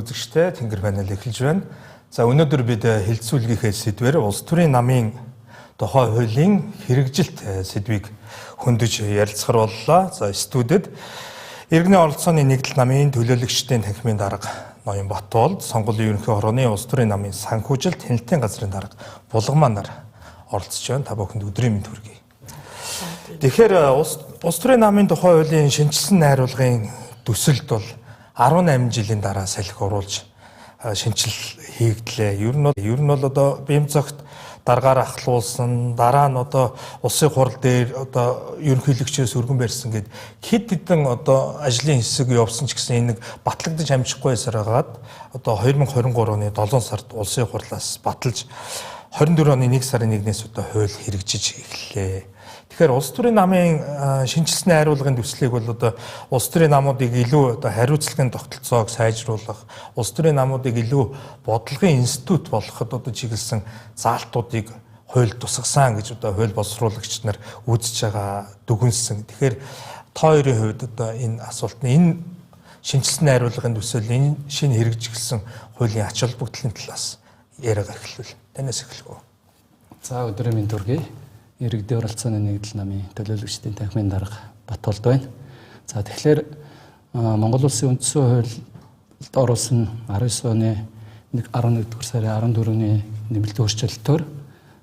үзэгчтэй Тэнгэр панел эхэлж байна. За өнөөдөр бид хэлэлцүүлгийнхээ сэдвээр улс төрийн намын тухай хуулийн хэрэгжилт сэдвийг хөндөж ярилцахар боллоо. За студид иргэний оролцооны нэгдэл намын төлөөлөгчдийн танхимын дарга Ноён Батболд, сонгуулийн ерөнхий хорооны улс төрийн намын санхүүжилт тэнэлтийн газрын дарга Булгамаа нар оролцож байна. Та бүхэнд өдрийн мэнд хүргэе. Тэгэхээр улс төрийн намын тухай хуулийн шинжилсэн найруулгын төсөлд бол 18 жилийн дараа салхи оруулж шинжил хийгдлээ. Ер нь бол одоо Бямцогт даргаар ахлуулсан, дараа нь одоо улсын хурал дээр одоо ерөнхийлөгчөөс өргөн барьсан гэд хэд хэдэн одоо ажлын хэсэг явсан ч гэсэн энийг батлагдаж амжихгүй байсараад одоо 2023 оны 7 сард улсын хурлаас баталж 24 оны 1 сарын 1-ээс одоо хууль хэрэгжиж эхэллээ. Тэгэхээр улс төрийн намын шинжилсэн найруулгын төслийг бол одоо улс төрийн намуудыг илүү одоо хариуцлагын тогтолцоог сайжруулах, улс төрийн намуудыг илүү бодлогын институт болоход одоо чиглэсэн заалтуудыг хууль тусгасан гэж одоо хууль боловсруулагч нар үзэж байгаа дүгнсэн. Тэгэхээр та хоёрын хувьд одоо энэ асуултны энэ шинжилсэн найруулгын төсөл энэ шинэ хэрэгжүүлсэн хуулийн ач холбогдлын талаас яриагаа эхлэв. Танаас эхлэх үү? За өдрийн мэнд хүргэе. Иргэдийн оролцооны нэгдэл намын төлөөлөгчдийн танхимын дарга Батболд байна. За тэгэхээр Монгол Улсын үндсэн хуульд оруулсан 19 оны 11-р сарын 14-ний нэмэлтийн өөрчлөлтөөр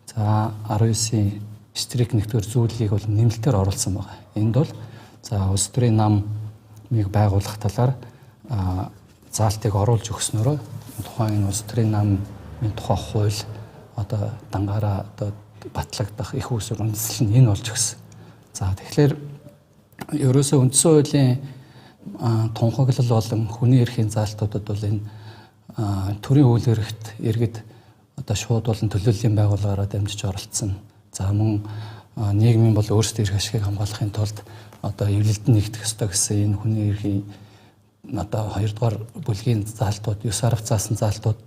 за 19-ийн штрик нэгдүгээр зүйлийг бол нэмэлтээр оруулсан байна. Энд бол за улс төрийн намыг байгуулах талаар заалтыг оруулж өгснөөрөө тухайн улс төрийн намын тухай хууль одоо дангаараа одоо батлагдах их усүр үндэслэл нь энэ болж өгсөн. За тэгэхээр ерөөсөө үндсэн хуулийн тунхаглал болон хүний эрхийн заалтуудад бол энэ төрийн үйл хэрэгт иргэд одоо шууд болон төлөөллийн байгууллагаараа дамжиж оролцсон. За мөн нийгмийн бол өөрсдийн эрх ашигыг хамгаалахын тулд одоо эвлэлдэн нэгдэх ёстой гэсэн энэ хүний эрхийн одоо 2 дугаар бүлгийн заалтууд, 9 арга заасан заалтууд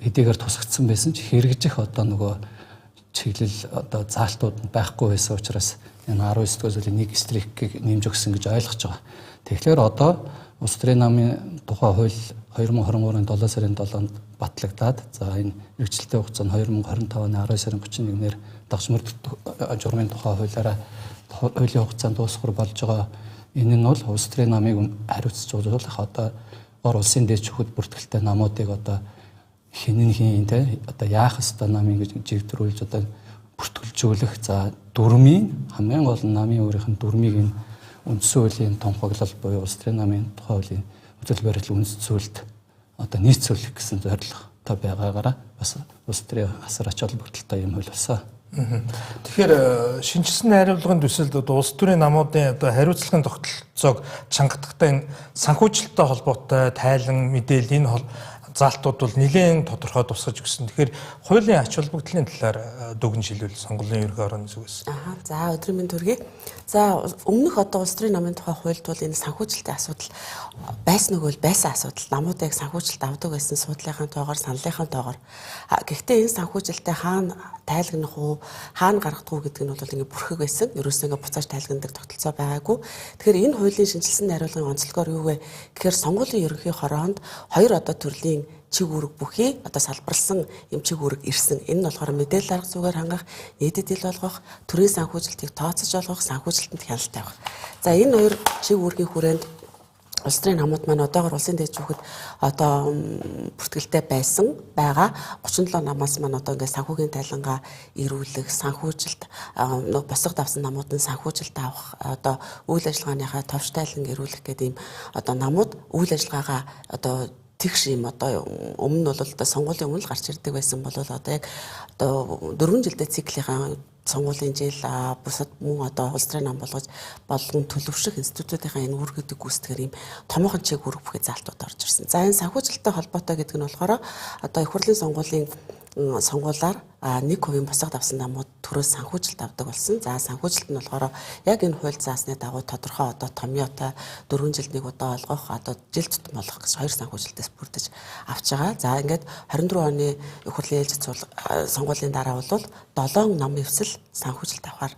хэдийгээр тусгагдсан байсан ч хэрэгжих одоо нөгөө чиглэл одоо заалтууд байхгүй байсан учраас энэ 19-р зүйлийн нэг стрикийг нэмж өгсөн гэж ойлгож байгаа. Тэгэхээр одоо улс төрийн намын тухай хууль 2023-ын 7 сарын 7-нд батлагдаад за энэ хэрэгжилтийн хугацаа нь 2025 оны 12 сарын 31-ээр дагч мөрдөх журмын тухай хуулиараа хуулийн хугацаанд дуусгар болж байгаа. Энэ нь бол улс төрийн намыг хариуцуулах одоо ор улсын дээд шүүхэд бүртгэлтэй намуудыг одоо хин те одоо яах ёстой намын гэж жигдрүүлж одоо бүртгэлжүүлэх за дүрмийн хамгийн гол нь намын өөрийнх нь дүрмийг энэ үндсэн хуулийн тунхаглал буюу улс төрийн намын тухай хуулийн үзэл баримтлал үндэслэлд одоо нийцүүлэх гэсэн зорилготой байгаагаараа бас улс төрийн асар ач холбогдолтой юм хууль болсон. Тэгэхээр шинжилсэн найруулгын төсөлд улс төрийн намуудын одоо хариуцлагын тогтолцоог чангадахтай энэ санхүүжилттэй холбоотой тайлан мэдээлэл энэ заалтууд бол нэлээд тодорхой тусгаж өгсөн. Тэгэхээр хуулийн ач холбогдлын талаар дүгнж хэлвэл сонгуулийн ерөнхий хорооны зүгээс. За өдрийн мэнд хүргэе. За өмнөх одоо улс төрийн намын тухай хуульд бол энэ санхүүжилтийн асуудал байсан нөгөө байсан асуудал. Намуудыг санхүүжилт авдаг байсан суудлынхаа тоогоор, саналынхаа тоогоор. Гэхдээ энэ санхүүжилтээ хаана тайлгнах уу, хаана гаргах уу гэдэг нь бол ингээд бүрхэг байсан. Ерөөсөө ингээд буцааж тайлгнадаг тогтолцоо байгаагүй. Тэгэхээр энэ хуулийн шинжилсэн найруулгын онцлогоор юу вэ? Тэгэхээр сонгуулийн ерөнхий хороонд хоёр одоо төрлийн чиг үүрэг бүхий одоо салбарлсан юм чиг үүрэг ирсэн. Энэ нь болохоор мэдээлэл арга зүгээр хангах, нийтэд ил болгох, төрийн санхүүжилтийг тооцож олгох, санхүүжилтэнд хяналт тавих. За энэ хоёр чиг үүргийн хүрээнд улс төрийн намууд маань одоогоор улсын дээд шүүхэд одоо бүртгэлтэй байсан байгаа 37 намаас маань одоо ингээд санхүүгийн тайлангаа ирүүлэх, санхүүжилт босгод авсан намуудын санхүүжилт авах, одоо үйл ажиллагааныхаа товч тайлан ирүүлэх гэдэг ийм одоо намууд үйл ажиллагаагаа одоо тэгш юм одоо өмнө нь бол одоо сонгуулийн өмнө л гарч ирдэг байсан бол одоо яг одоо 4 жилдээ циклийнхаа сонгуулийн жил бусад мөн одоо улс төрийн нам болгож болгон төлөвшөх институтуудынхаа энэ үүргэдэг гүйцэтгэр юм томоохон чиг үүрэг бүхий заалтууд орж ирсэн. За энэ санхүүжилттэй холбоотой гэдэг нь болохоор одоо их хурлын сонгуулийн сонгуулаар 1% босгод авсан намууд төрөөс санхүүжилт авдаг болсон. За санхүүжилт нь болохоор яг энэ хууль заасны дагуу тодорхой одоо томьёотой 4 жилд нэг удаа олгох одоо жил тутам болгох гэж хоёр санхүүжилтээс бүрдэж авч байгаа. За ингээд 24 оны их хурлын ээлжид сонгуулийн дараа бол 7 намын эвсэл санхүүжилт авахар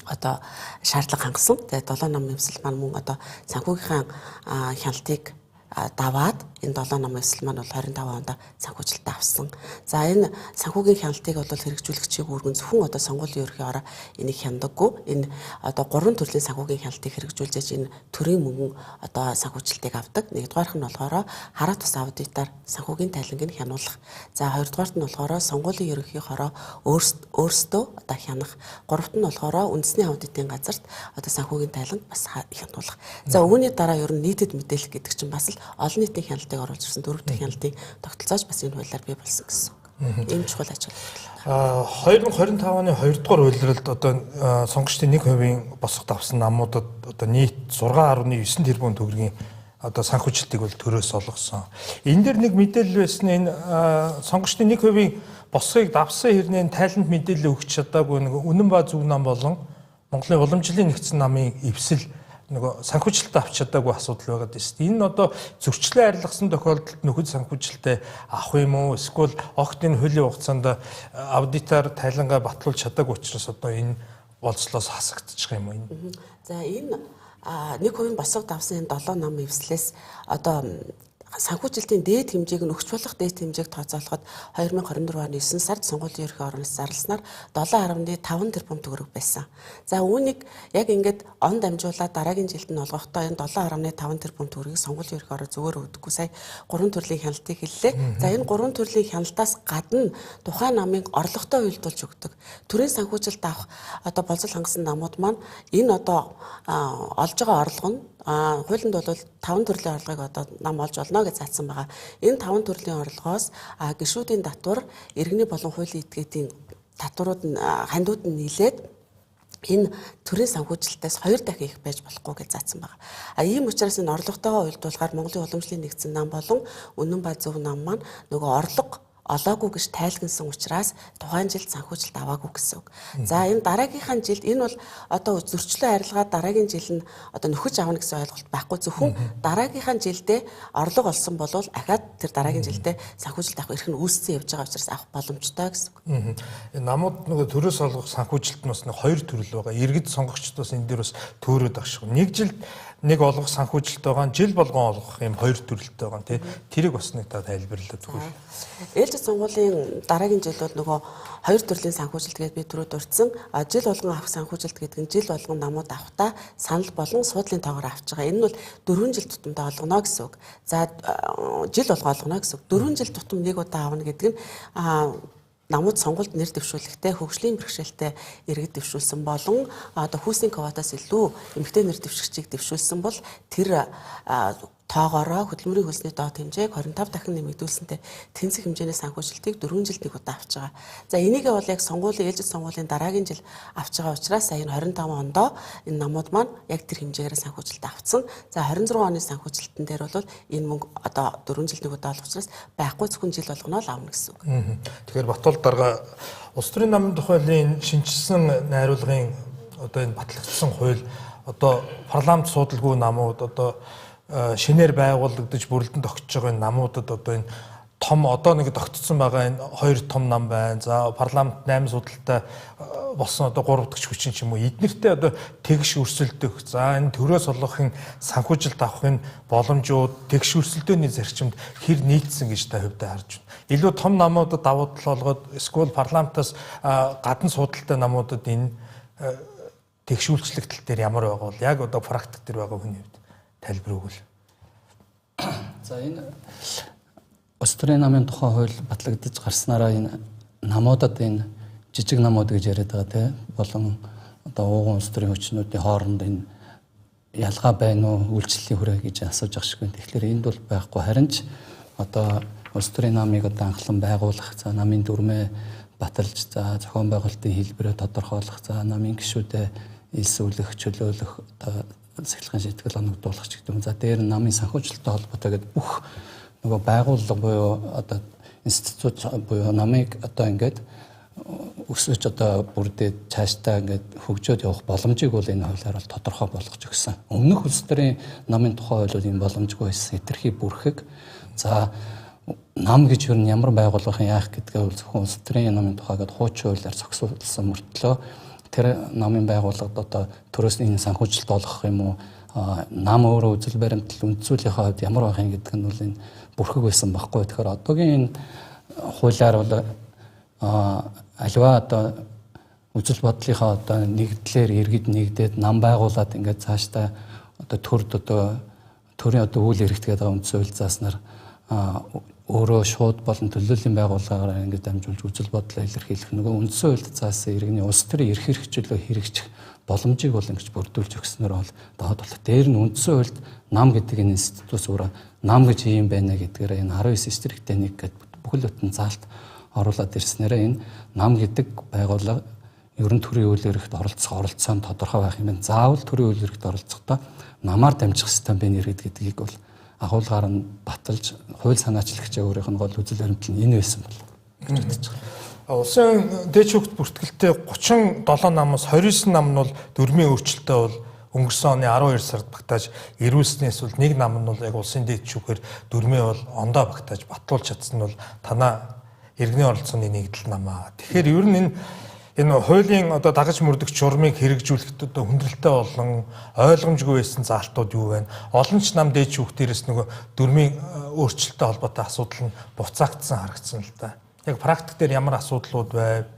одоо шаардлага хангасан. Тэгээд 7 намын эвсэл маань мөн одоо санхүүгийнхаа хяналтыг даваад энэ 7 намын эсэл маань бол 25 онд санхүүжилтээ авсан. За энэ санхүүгийн хяналтыг бол хэрэгжүүлэх чиглэл зөвхөн одоо сонгуулийн ерөнхий ороо энийг хяндаггүй. Энэ одоо 3 төрлийн санхүүгийн хяналтыг хэрэгжүүлж энэ төрийн мөнгөн одоо санхүүжилтийг авдаг. Нэгдүгээрх нь болохоор хараа тус аудитаар санхүүгийн тайлангийг хянуулах. За хоёрдугаарт нь болохоор сонгуулийн ерөнхий ороо өөрсдөө одоо хянах. Гуравт нь болохоор үндэсний аудитын газарт одоо санхүүгийн тайланг бас хянуулах. За үүний дараа ер нь нийтэд мэдээлэл гэдэг чинь бас л олон нийтийн хяналтыг оруулж ирсэн дөрвөн хяналтын тогтолцоож бас энэ хуулиар бий болсон гэсэн. Энэ чухал ажил. 2025 оны 2 дугаар үйлрэлд одоо сонгогчдын 1% босгот авсан намуудад одоо нийт 6.9 тэрбум төгрөгийн одоо санхүүжилтийг бол төрөөс олгосон. Энэ дээр нэг мэдээлэл байсан энэ сонгогчдын 1% босгыг давсан хэрнээ тайланд мэдээлэл өгч чадаагүй нэг үнэн ба зөв нам болон Монголын уламжлалын нэгдсэн намын эвсэл нөгөө санхүүжилтээ авч чадаагүй асуудал байгаад байна. Энэ одоо зөрчлөө арилгасан тохиолдолд нөхөд санхүүжилтээ авах юм уу? Эсвэл огт энэ хуулийн хугацаанд аудитаар тайлангаа батлуулж чадаагүй учраас одоо энэ болцлоос хасагдчих юм уу энэ? За энэ 1% босгод авсан энэ 7 намын эвслээс одоо санхүүжилтийн дээд хэмжээг нь өгч болох дээд хэмжээг тооцоолоход 2024 оны 9 сард сонгуулийн ерөнхий ороноос зарласнаар 7.5 тэрбум төгрөг байсан. За үүнийг яг ингээд он дамжуулаад дараагийн жилд нь олгохдоо энэ 7.5 тэрбум төгрөгийг сонгуулийн ерөнхий орон зөвөр өгдөггүй. Сая 3 төрлийн хяналтыг хэллээ. За энэ 3 төрлийн хяналтаас гадна тухайн намын орлоготой уялдуулж өгдөг. Төрийн санхүүжилт авах одоо болцол хангасан намууд маань энэ одоо олж байгаа орлого нь хуулинд бол 5 төрлийн орлогыг одоо нам олж олно гэж заасан байгаа. Энэ 5 төрлийн орлогоос гишүүдийн татвар, иргэний болон хуулийн этгээдийн татварууд нь хандууд нь нийлээд энэ төрийн санхүүжилтээс 2 дахин их байж болохгүй гэж заасан байгаа. Ийм учраас энэ орлоготойгоо уялдуулахаар Монголын уламжлалын нэгдсэн нам болон үнэн ба зөв нам маань нөгөө орлого олоогүй гэж тайлгнсан учраас тухайн жилд санхүүжилт аваагүй гэсэн үг. За энэ дараагийнхаа жилд энэ бол одоо зөрчлөө арилгаад дараагийн жил нь одоо нөхөж авна гэсэн ойлголт байхгүй. Зөвхөн дараагийнхаа жилдээ орлого олсон бол ахаад тэр дараагийн жилдээ санхүүжилт авах эрх нь үүссэн явж байгаа учраас авах боломжтой гэсэн үг. Энэ намууд нөгөө төрөөс олгох санхүүжилт нь бас нэг 2 төрөл байгаа. Иргэд сонгогчд бас энэ дээр бас төөрөөд байгаа шүү. Нэг жилд нэг олгох санхүүжилт байгаа, жил болгон олгох юм 2 төрөлтэй байгаа тийм. Тэрийг бас нэг та тайлбарлаад өгвөл. Ээлжид сонгуулийн дараагийн жил бол нөгөө 2 төрлийн санхүүжилт гэдээ би түрүү дурдсан. Жил болгон авах санхүүжилт гэдэг нь жил болгон намууд авахдаа санал болон суудлын тоогоор авч байгаа. Энэ нь бол 4 жил тутамдаа олгоно гэсэн үг. За жил болго олгоно гэсэн үг. 4 жил тутам нэг удаа авна гэдэг нь намууд сонгуульд нэр дэвшүүлэхдээ хөгжлийн бэрхшээлтэй иргэд дэвшүүлсэн болон одоо хүүсийн квотаас илүү эмэгтэй нэр дэвшигчийг дэвшүүлсэн бол тэр тоогоороо хөдөлмөрийн хөлсний доод хэмжээг 25 дахин нэмэгдүүлсэнтэй тэнцэх хэмжээний санхүүжилтийг 4 жилд нэг удаа авч байгаа. За энийгээ бол яг ээлжид сонгуулийн дараагийн жил авч байгаа учраас сая 25 ондоо энэ намууд маань яг тэр хэмжээгээр санхүүжилт авцсан. За 26 оны санхүүжилтэн дээр бол энэ мөнгө одоо 4 жилд нэг удаа болох учраас байхгүй зөвхөн жил болгоно л авна гэсэн үг. Тэгэхээр Батбол дарга улс төрийн намын тухайлын шинжилсэн найруулгын одоо энэ батлагдсан хууль одоо парламент судалгүй намууд одоо шинээр байгуулагдаж бүрэлдэн тогтж байгаа намуудад одоо энэ том одоо нэг тогтцсон байгаа энэ 2 том нам байна. За парламент 8 судалтай болсон одоо 3 дахь хүчин ч юм уу эднэртээ одоо тэгш өрсөлдөх. За энэ төрөөс олгохын санхүүжилт авахын боломжууд тэгш өрсөлдөөний зарчимд хэр нийцсэн гэж та хувьдаа харж байна. Илүү том намуудад давуу тал олгоод эсвэл парламентаас гадна судалтай намуудад энэ тэгшүүлчлэх тал дээр ямар байгаа бол яг одоо практик дээр байгаа хүний хувьд тайлбар өгвөл. За энэ улс төрийн намын тухай хууль батлагдаж гарснараа энэ намуудад энэ жижиг намууд гэж яриад байгаа тийм болон одоо уугуун улс төрийн хүчнүүдийн хооронд энэ ялгаа байна уу үйлчлэлийн хүрээ гэж асууж байгаа шиг байна. Тэгэхээр энд бол байхгүй харин ч одоо улс төрийн намыг одоо анхлан байгуулах, за намын дүрмээ баталж, за зохион байгуулалтын хэлбэрээ тодорхойлох, за намын гишүүдэд элсүүлэх, чөлөөлөх одоо сахилгын шийтгэл оногдуулах ч гэдэг юм. За дээр намын санхүүжилттэй холбоотой гэдэг бүх нөгөө байгууллага буюу одоо институт буюу намыг одоо ингээд өсөж одоо бүрдээд цаашдаа ингээд хөгжөөд явах боломжийг бол энэ хуулиар бол тодорхой болгож өгсөн. Өмнөх улс төрийн намын тухай хууль бол энэ боломжгүй байсан. Хэтэрхий бүрхэг. За нам гэж юу ямар байгууллагын яах гэдгээ бол зөвхөн улс төрийн намын тухай гэдэг хуучин хуулиар зохицуулсан мөртлөө тэр намын байгууллагад одоо төрөөс энэ санхүүжилт олгох юм уу нам өөрөө үзэл баримтлал үндсүүлийнхээ хувьд ямар байх юм гэдэг нь бол энэ бүрхэг байсан байхгүй. Тэгэхээр одоогийн энэ хуулиар бол аливаа одоо үзэл бодлынхаа одоо нэгдлэр иргэд нэгдээд нам байгуулад ингээд цаашдаа одоо төрийн одоо үйл хэрэгтгээд байгаа үндсэн хууль зааснаар өөрөө шууд болон төлөөллийн байгууллагаараа ингээд дамжуулж үзэл бодлоо илэрхийлэх нөгөө үндсэн хуульд заасан иргэний улс төрийн эрх хэрэгжүүлөө хэрэгжих боломжийг бол ингэж бүрдүүлж өгснөөр бол доод бол дээр нь үндсэн хуульд нам гэдэг энэ институтс өөрөө нам гэж юм байна гэдгээр энэ 19 дистриктэй нэг гэдэг бүхэл бүтэн заалт оруулаад ирснээрээ энэ нам гэдэг байгууллага ерөн төрийн үйл хэрэгт оролцоо нь тодорхой байх юм. Заавал төрийн үйл хэрэгт оролцохдоо намаар дамжих систем байна гэдгийг бол агуулгаар нь баталж хууль санаачлагч өөрийнх нь гол үзэл баримтлал нь энэ байсан бол гэж бодож байгаа. Улсын дээд шүүгт бүртгэлтэй 37 намаас 29 нам нь бол дүрмийн өөрчлөлтөө бол өнгөрсөн оны 12 сард багтааж ирүүлснээс бол нэг нам нь бол яг улсын дээд шүүхээр дүрмээ бол ондоо багтааж батлуулж чадсан нь бол танаа иргэний оролцооны нэгдэл намаа. Тэгэхээр ер нь энэ хуулийн одоо дагаж мөрдөгч журмыг хэрэгжүүлэхэд одоо хүндрэлтэй болон ойлгомжгүй байсан заалтууд юу вэ? Олон ч нам дээд шүүхтээрээс нөгөө дүрмийн өөрчлөлттэй холбоотой асуудал нь буцаагдсан харагдсан л да. Яг практик дээр ямар асуудлууд байв?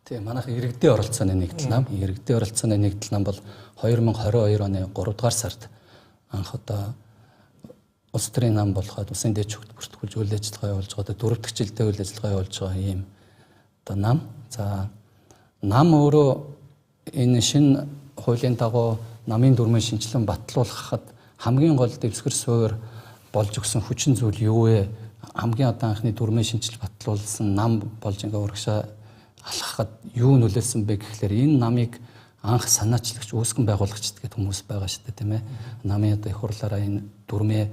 Тийм манайх иргэдийн оролцооны нэгдэл нам. Иргэдийн оролцооны нэгдэл нам бол 2022 оны 3 дугаар сард анх одоо улс төрийн нам болоход улсын дээд шүүгт бүртгүүлж үйл ажиллагаа явуулж байгаа. Дөрөв дэх жилдээ үйл ажиллагаа явуулж байгаа ийм одоо нам. За нам өөрөө энэ шинэ хуулийн дагуу намын дүрмийн шинжилэн батлуулахад хамгийн гол дэвсгэр суурь болж өгсөн хүчин зүйл юу вэ? Хамгийн одоо анхны дүрмийн шинжил батлуулсан нам болж ингээ урагшаа алхахад юу нөлөөлсөн бэ гэхлээр энэ намыг анх санаачлагч үүсгэн байгуулагчд гэдэг хүмүүс байгаа шүү дээ тийм ээ. Намын одоо их хурлаараа энэ дүрмээ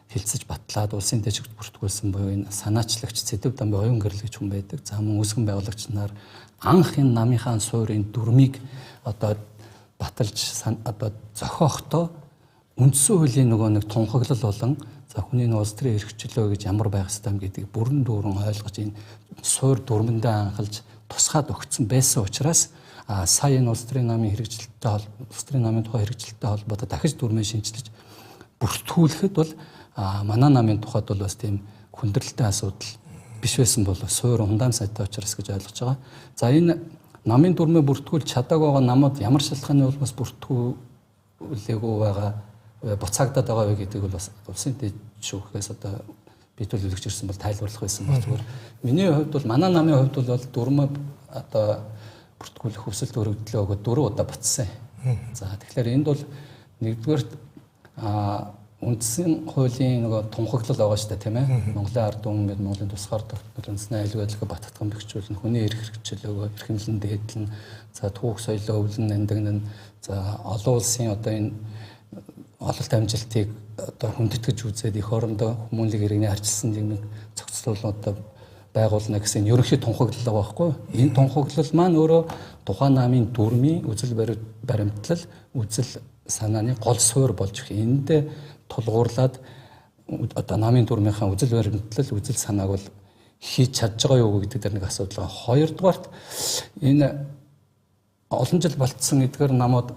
хилцэж батлаад улсын дээд шүүгт бүртгүүлсэн буюу энэ санаачлагч Сэдэв Дамбай оюун гэрлэгч хүн байдаг. За мөн үүсгэн байгуулагч нар анх энэ намынхаа суурийн дүрмийг одоо баталж одоо зохиохдоо үндсэн хуулийн нөгөө нэг тунхаглал болон за хүний улс төрийн эрхчлөө гэж ямар байх ёстой гэдгийг бүрэн дүүрэн ойлгож энэ суур дүрмэндээ анхалж тусгаад өгсөн байсан учраас сая энэ улс төрийн намын хэрэгжилттэй улс төрийн намын тухай хэрэгжилттэй холбоотой дахиж дүрмээ шинжилж бүртгүүлэхэд бол манай намын тухайд бол бас тийм хүндрэлтэй асуудал биш байсан бол суур ундаан сайтай учраас гэж ойлгож байгаа. За энэ намын дүрмээ бүртгүүлж чадаагүй байгаа намууд ямар шалтгааны улмаас бүртгүүлээгүй байгаа буцаагдаад байгаа вэ гэдэг бол бас улсын дээд шүүхээс одоо бий төлөвлөгч ирсэн бол тайлбарлах байсан бол зүгээр. Миний хувьд бол манай намын хувьд бол дүрмээ одоо бүртгүүлэх хүсэлт өргөдлөө өгөөд 4 удаа буцсан. За тэгэхээр энд бол нэгдүгээрт үндсэн хуулийн нөгөө тунхаглал байгаа шүү дээ тийм ээ. Монголын ард түмэн бид Монголын тусгаар тогтмол үндэсний аюулгүй байдлыг баттган бэхжүүлнэ, хүний эрх хэрэгчлөөгөө эрхэмлэн дээдлэн, за түүх соёлоо өвлөн нандагнан, за олон улсын одоо энэ ололт амжилтыг одоо хүндэтгэж үзээд их орондоо хүмүүнлэг иргэний арчилсан нийгмийг зохицуулалтад байгуулна гэсэн ерөнхий тунхаглал байгаа байхгүй. Энэ тунхаглал маань өөрөө тухайн намын дүрмийн үзэл баримтлал, үзэл санааны гол суурь болж их. Энд тулгуурлаад одоо намын дүрмийнхаа үзэл баримтлал, үзэл санааг бол хийж чадж байгаа юу гэдэг дээр нэг асуудал байгаа. Хоёрдугаарт энэ олон жил болцсон эдгээр намууд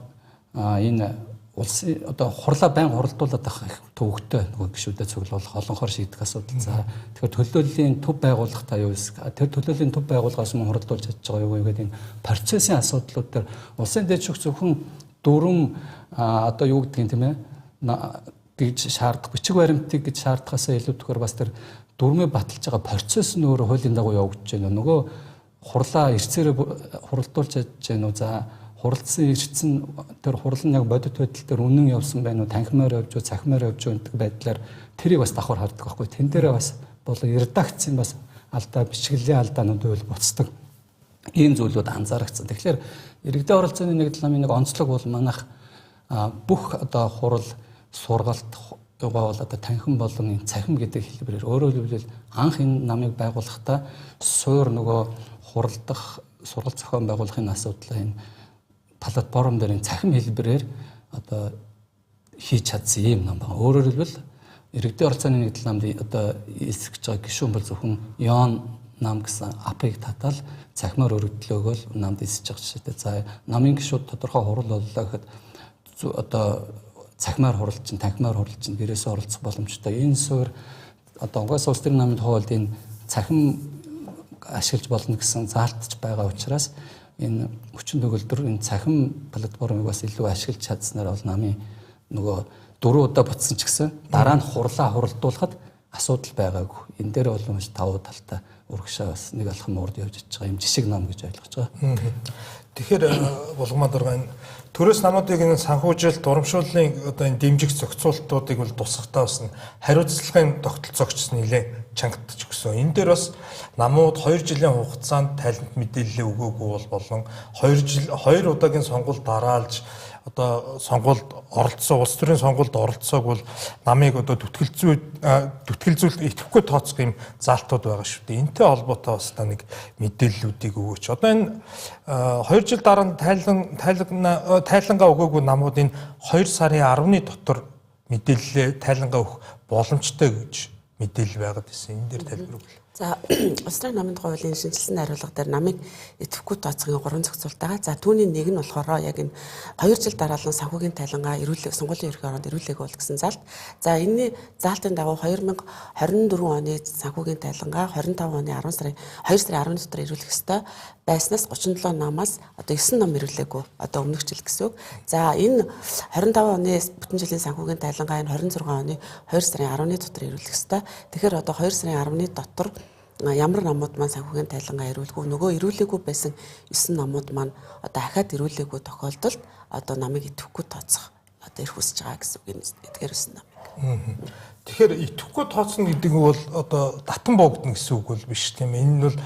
энэ улсын одоо хурлаа байн хуралдуулаад авах их төвөгтэй нөгөө гишүүдэд цуглуулах олонхоор шийдэх асуудал. За тэгэхээр төлөөллийн төв байгуулах та юу вэ? Тэр төлөөллийн төв байгууллагаас мөн хуралдуулж чадж байгаа юу гэдэг энэ процессын асуудлууд дээр улсын дээд шүүх зөвхөн дүрм одоо юу гэдгийг тийм ээ гэж шаардах бичиг баримтыг гэж шаардахаасаа илүүтэйгээр бас тэр дүрмээ баталж байгаа процесс нь өөрөө хуулийн дагуу явагдаж байна. Нөгөө хурлаа эрсцээрээ хуралдуулж чадж байна уу? За хуралдсан ирсэн тэр хурал нь яг бодит байдал дээр үнэн явсан байна уу? Танхимаар явж, цахимаар явж гэдэг байдлаар тэрийг бас давхар хардаг байхгүй. Тэн дээрээ бас болон редакцийн бас алдаа, бичиглэлийн алдаанууд үйл буцдаг. Ийм зүйлүүд анзаарэгдсэн. Тэгэхээр иргэдийн оролцооны нэгдэл намын нэг онцлог бол манайх бүх одоо хурал сургалт бол одоо танхим болон цахим гэдэг хэлбэрээр өөрөөр хэлбэл анх энэ намыг байгуулахдаа суур нөгөө хуралдах сургалт зохион байгуулахын асуудлаа энэ платформ дээр цахим хэлбэрээр одоо хийж чадсан юм нам байна. Өөрөөр хэлбэл иргэдийн оролцооны нэгдэл намд одоо эсгэж байгаа гишүүн бол зөвхөн Ион нам гэсэн апыг татал цахимаар өргөдлөөгөө намд эсэж байгаа жишээтэй. За намын гишүүд тодорхой хурал боллоо гэхэд одоо цахимаар хуралчин, танхимаар хуралчин гэрээсээ оролцох боломжтой. Энэ суурь одоо угаасаа улс төрийн намын тухай хуулийг цахим ашиглаж болно гэсэн заалтч байгаа учраас энэ хүчин төгөлдөр энэ цахим платформыг бас илүү ашиглаж чадсанаар бол намын нөгөө 4 удаа буцсан ч гэсэн дараа нь хуралдуулахад асуудал байгаагүй. Энэ дээр бол маш тавуу талтай урагшаа бас нэг алхам урд явж байгаа юм жишг ном гэж ойлгож байгаа. Тэгэхээр булгамаа дургаа энэ төрөөс намуудыг энэ санхүүжилт урамшууллын одоо энэ дэмжих зохицуултуудыг бол тусахтаа бас хариуцлагын тогтолцоогч нэлээд чангатж өгсөн. Энэ дээр бас намууд 2 жилийн хугацаанд тайлант мэдээлэл өгөөгүй болон 2 удаагийн сонгуульд дараалж одоо сонгуульд оролцсон улс төрийн сонгуульд оролцоог бол намыг одоо түтгэлзүүлэлт идэвхгүй тооцох юм заалтууд байгаа шүү дээ. Энтэй холбоотой бас та нэг мэдээллүүдийг өгөөч. Одоо энэ 2 жил дараа тайлангаа өгөөгүй намууд энэ 2 сарын 10-ны дотор мэдээлэлээ тайлангаа өгөх боломжтой гэж мэдээлэл байгаад байсан. Энэ дээр тайлбар өгвөл. За улс төрийн намын тухай хуулийн шинжилсэн хариулга дээр намыг идэвхгүй тооцоохын 3 зохицуулт байгаа. За түүний нэг нь болохоор яг энэ 2 жил дараалан санхүүгийн тайлангаа сонгуулийн ерхий оронд ирүүлээг бол гэсэн заалт. За энэний заалтын дагуу 2024 оны санхүүгийн тайлангаа 25 оны 2 сарын 10-ны дотор ирүүлэх ёстой байснаас 37 намаас одоо 9 ном ирүүлээгүй одоо өмнөх жил гэсэн үг. За энэ 25 оны бүтэн жилийн санхүүгийн тайлангаа энэ 26 оны 2 сарын 10-ны дотор ирүүлэх ёстой. Тэгэхээр одоо 2 сарын 10-ны дотор ямар намууд маань санхүүгийн тайлангаа ирүүлэхгүй нөгөө ирүүлээгүй байсан 9 намууд маань одоо ахаад ирүүлээгүй тохиолдолд одоо намыг идэвхгүй тооцох одоо ирэх хүсэж байгаа гэсэн үг юм. Эдгээр өсөн нам. Тэгэхээр идэвхгүй тооцно гэдэг нь бол одоо татан боогдно гэсэн үг бол биш тийм ээ. Энэ нь бол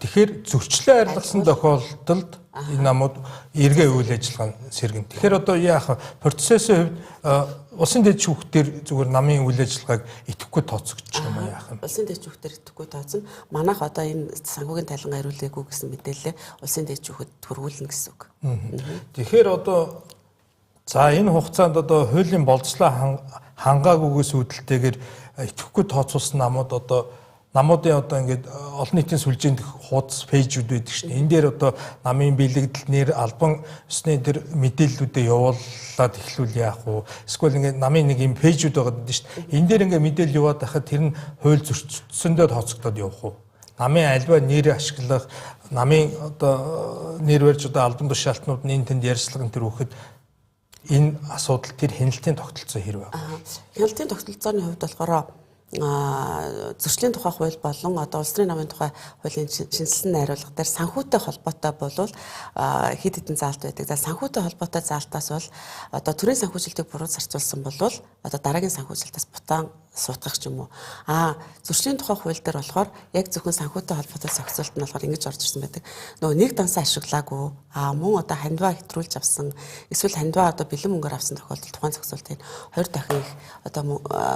тэгэхээр зөрчлөө арилгасан тохиолдолд энэ намууд эргээ үйл ажиллагаа сэргэн. Тэгэхээр одоо яах вэ? Процессын хувьд улсын дэд шүүхтэр зүгээр намын үйл ажиллагааг идэвхгүй тооцогдож юм аа яах вэ? Улсын дэд шүүхтэр идэвхгүй тооцно. Манайх одоо энэ санхүүгийн тайлангаа ирүүлээгүй гэсэн мэдээлэлээ улсын дэд шүүхэд төрүүлнэ гэсэн үг. Тэгэхээр одоо за энэ хугацаанд одоо хуулийн болцлоо хангаагүйгээс үүдэлтэйгээр идэвхгүй тооцуулсан намууд одоо намуудын одоо ингээд олон нийтийн сүлжээнд хуудас пэйжүүд байдаг шүү дээ. Энэ дээр одоо намын бэлэгдэл нэр албан ёсны тэр мэдээллүүдээ явуулаад эхлүүл яах вэ? Эсвэл ингээд намын нэг юм пэйжүүд байгаа гэдэг шүү дээ. Энэ дээр ингээд мэдээлэл яваад байхад тэр нь хууль зөрчсөндөө тооцогдоод явах уу? Намын альва нэр ашиглах, намын одоо нэр барьж одоо албан тушаалтнууд нь тэнд ярьцлагын тэр өгөхөд энэ асуудал тэр хяналтын тогтолцоо хэрэг байна. Хяналтын тогтолцооны хувьд болохоор зөрчлийн тухай хууль болон одоо улс төрийн намын тухай хуулийн шинжилсэн найруулга дээр санхүүтэй холбоотой болвол хэд хэдэн заалт байдаг. За санхүүтэй холбоотой заалтаас бол одоо төрийн санхүүжилтийг буруу зарцуулсан болвол одоо дараагийн санхүүжилтээс бутаан суутгах ч юм уу. Зөрчлийн тухай хууль дээр болохоор яг зөвхөн санхүүтэй холбоотой зохицуулт нь болохоор ингэж орж ирсэн байдаг. Нөгөө нэг дансаа ашиглаагүй мөн одоо хандваа хэтрүүлж авсан эсвэл хандваа одоо бэлэн мөнгөөр авсан тохиолдолд тухайн зохицуултыг 2 дахин их одоо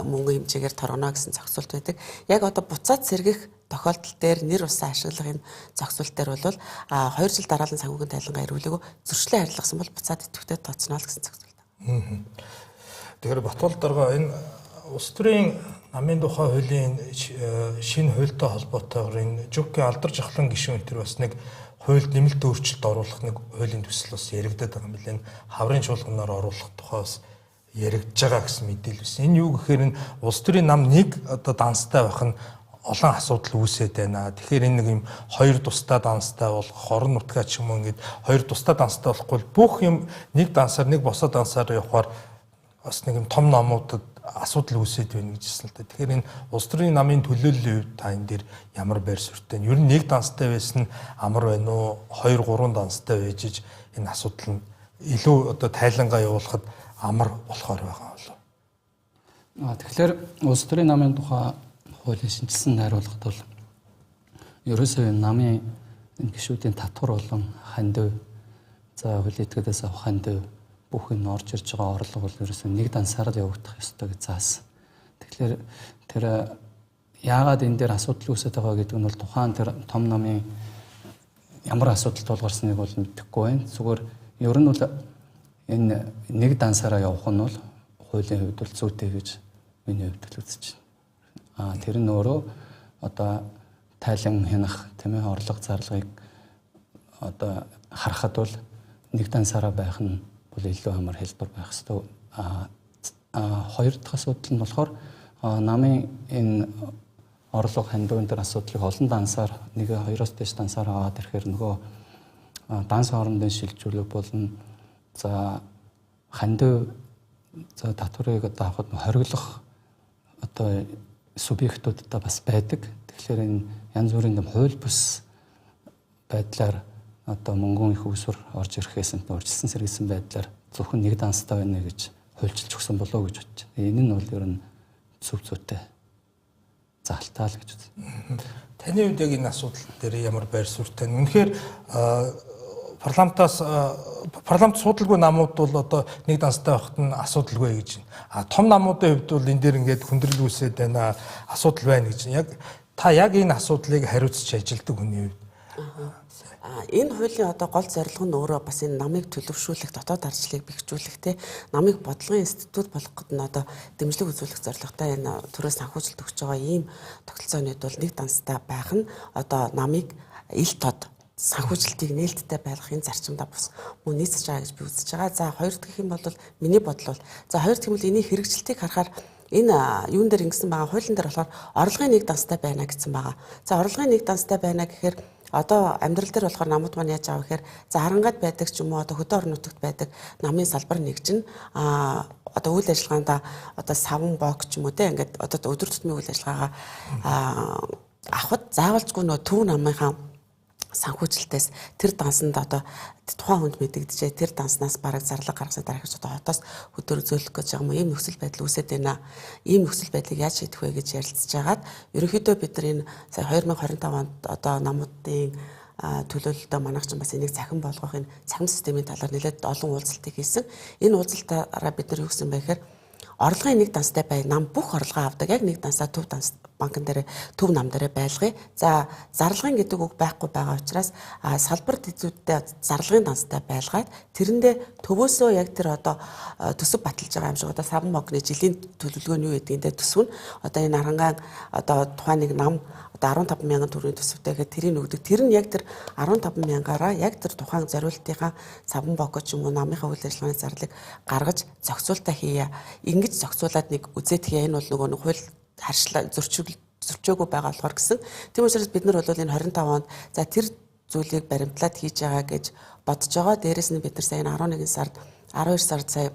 мөнгө хэмжээгээр торгоно гэсэн зохицуулт байдаг. Яг одоо буцаад сэргэх тохиолдол дээр нэр усаа ашиглах энэ зохицуулт дээр бол 2 жил дараалан санхүүгийн тайлангаа ирүүлээгүй зөрчлөө харилцсан бол буцаад идэвхтэй тооцно л гэсэн зохицуулт. Тэгэхээр Батбол дарга энэ улс төрийн намын тухай хуулийн шинэ хуультай холбоотойгоор энэ ЖУК-ийн алдар жахлан гишүүн энэ бас нэг хуульд нэмэлт өөрчлөлт оруулах нэг хуулийн төсөл бас яригдаад байгаа юм билээ. Хаврын чуулганаар оруулах тухай бас яригдж байгаа гэсэн мэдээлэл байсан. Энэ юу гэхээр энэ улс төрийн нам нэг одоо данстай байх нь олон асуудал үүсээд байна. Тэгэхээр энэ нэг юм 2 тусдаа данстай болох, хорон нутгаа ч юм уу ингээд 2 тусдаа данстай болохгүй бүх юм нэг дансаар нэг босоо дансаар явахаар бас нэг юм том намуудад асуудал үүсээд байна гэж хэлсэн л да. Тэгэхээр энэ улс төрийн намын төлөөллийн үед та энэ дээр ямар байр суурьтай вэ? Ер нь нэг данстай байсан амар байна уу? 2 3 данстай байж иж энэ асуудал нь илүү одоо тайлангаа явуулахад амар болохоор байгаа болов. Тэгэхээр улс төрийн намын тухай хуулийн шинжилсэн найруулгад бол ерөөсөө намын гишүүдийн татвар болон хандив за хуулийн этгээдээс авах хандив бүх энэ орж ирж байгаа орлого бол ерөөсөө нэг дансаар явагдах ёстой гэж заасан. Тэгэхээр тэр яагаад энэ дээр асуудал үүсэж байгаа гэдэг нь бол тухайн тэр том намын ямар асуудал тулгарсныг бол мэдэхгүй байна. Зүгээр ер нь бол энэ нэг дансаараа явах нь бол хуулийн хувьд бол зүйтэй гэж миний хувьд үзэж байна. Тэр нь өөрөө одоо тайлан хянах тийм ээ орлого зарлагыг одоо харахад бол нэг дансаараа байх нь бол илүү амар хэлбэр байх ёстой. хоёр дахь асуудал нь болохоор намын энэ орлого хандивын дээр асуудлыг олон дансаар нэг хоёроос дээш дансаар аваад ирэхээр нөгөө данс хоорондын шилжүүлэг болон за хандив за татварыг одоо авахд хориглох одоо субъектуудтай бас байдаг. Тэгэхээр энэ янз бүрийн хууль бус байдлаар одоо мөнгөн их усвар орж ирэхээс нь урьдчилсан сэргийлсэн байдлаар зөвхөн нэг данстай байна гэж хуульчилж өгсөн болов уу гэж бодож байна. Энэ нь бол ер нь зөв зүйтэй заалтаа л гэж үзье. Таны хувьд яг энэ асуудал дээр ямар байр суурьтай вэ? Үнэхээр парламент судалгүй намууд бол одоо нэг данстай байхад нь асуудалгүй гэж байна. Том намуудын хувьд бол энэ дээр ингээд хүндрэл үүсээд байна, асуудал байна гэж. Та яг энэ асуудлыг хариуцж ажилдаг хүний хувьд энэ хуулийн одоо гол зорилго нь өөрөө бас энэ намыг төлөвшүүлэх, дотоод ардчлалыг бэхжүүлэх те намыг бодлогын институт болгох гэдэг нь одоо дэмжлэг үзүүлэх зорилготой энэ төрөөс санхүүжилт өгч байгаа ийм тогтолцоонууд бол нэг данстай байх нь одоо намыг ил тод санхүүжилтийг нээлттэй байлгахын зарчимдаа бус мөн нийцэж байгаа гэж би үзэж байгаа. За хоёр дахь юм бол миний бодол бол за хоёр дахь юм бол энийг хэрэгжилтийг харахаар энэ юун дээр ингэсэн байгаа хуулийн дээр болохоор орлогын нэг данстай байна гэсэн байгаа. За орлогын нэг данстай байна гэхээр одоо амьдрал дээр болохоор намууд маань яаж аав гэхээр за харангаад байдаг ч юм уу одоо хөдөө орон нутагт байдаг намын салбар нэг чинь одоо үйл ажиллагаанд одоо савн бок ч юм уу те ингээд одоо өдөр тутмын үйл ажиллагаагаа авахд заавалжгүй нөө төв намынхаа санхүүжилтээс тэр дансанд одоо тухайн хүнд мэдэгдэжээ тэр данснаас бараг зарлага гаргасан дараа хэрэг одоо хотоос хөдөр зөөлөх гэж байгаа юм ийм нөхцөл байдал үүсээд байна. Ийм нөхцөл байдлыг яаж шийдэх вэ гэж ярилцж байгаад ерөнхийдөө бид нар энэ сая 2025 онд одоо намуудын төлөөлөлтөд манайх ч бас энийг цахим болгох энэ цахим системийн талаар нэлээд олон уулзалтыг хийсэн. Энэ уулзалтаараа бид нар юу гэсэн бэ гэхээр орлогын нэг данстай бай нам бүх орлогоо авдаг яг нэг дансаа төв данс банкн дээр төв нам дээр байлгая. За зарлагын гэдэг үг байхгүй байгаа учраас салбар дэзүүдтэй зарлагын данстай байлгаад тэрэндээ төвөөсөө яг тэр одоо төсөв баталж байгаа юм шиг одоо савн банкны жилийн төлөвлөгөө нь юу гэдгийг төсөв нь одоо энэ харангаан одоо тухайн нэг нам одоо 15 мянган төгрөгийн төсөвтэй гэхэд тэрийг өгдөг. Тэр нь яг тэр 15 мянгаараа яг тэр тухайн зориултынхаа савн банк ч юм уу намынхаа үйл ажиллагааны зарлыг гаргаж зохицуултаа хийя. Ингэж зохицуулаад нэг үзээд хийя. Энэ бол нөгөө хууль харшлаа зөрчөөгүй байгаа болохоор гэсэн. Тийм учраас бид нар бол энэ 25 онд за тэр зүйлийг баримтлаад хийж байгаа гэж бодож байгаа. Дээрээс нь бид нар сая 11 сард 12 сард сая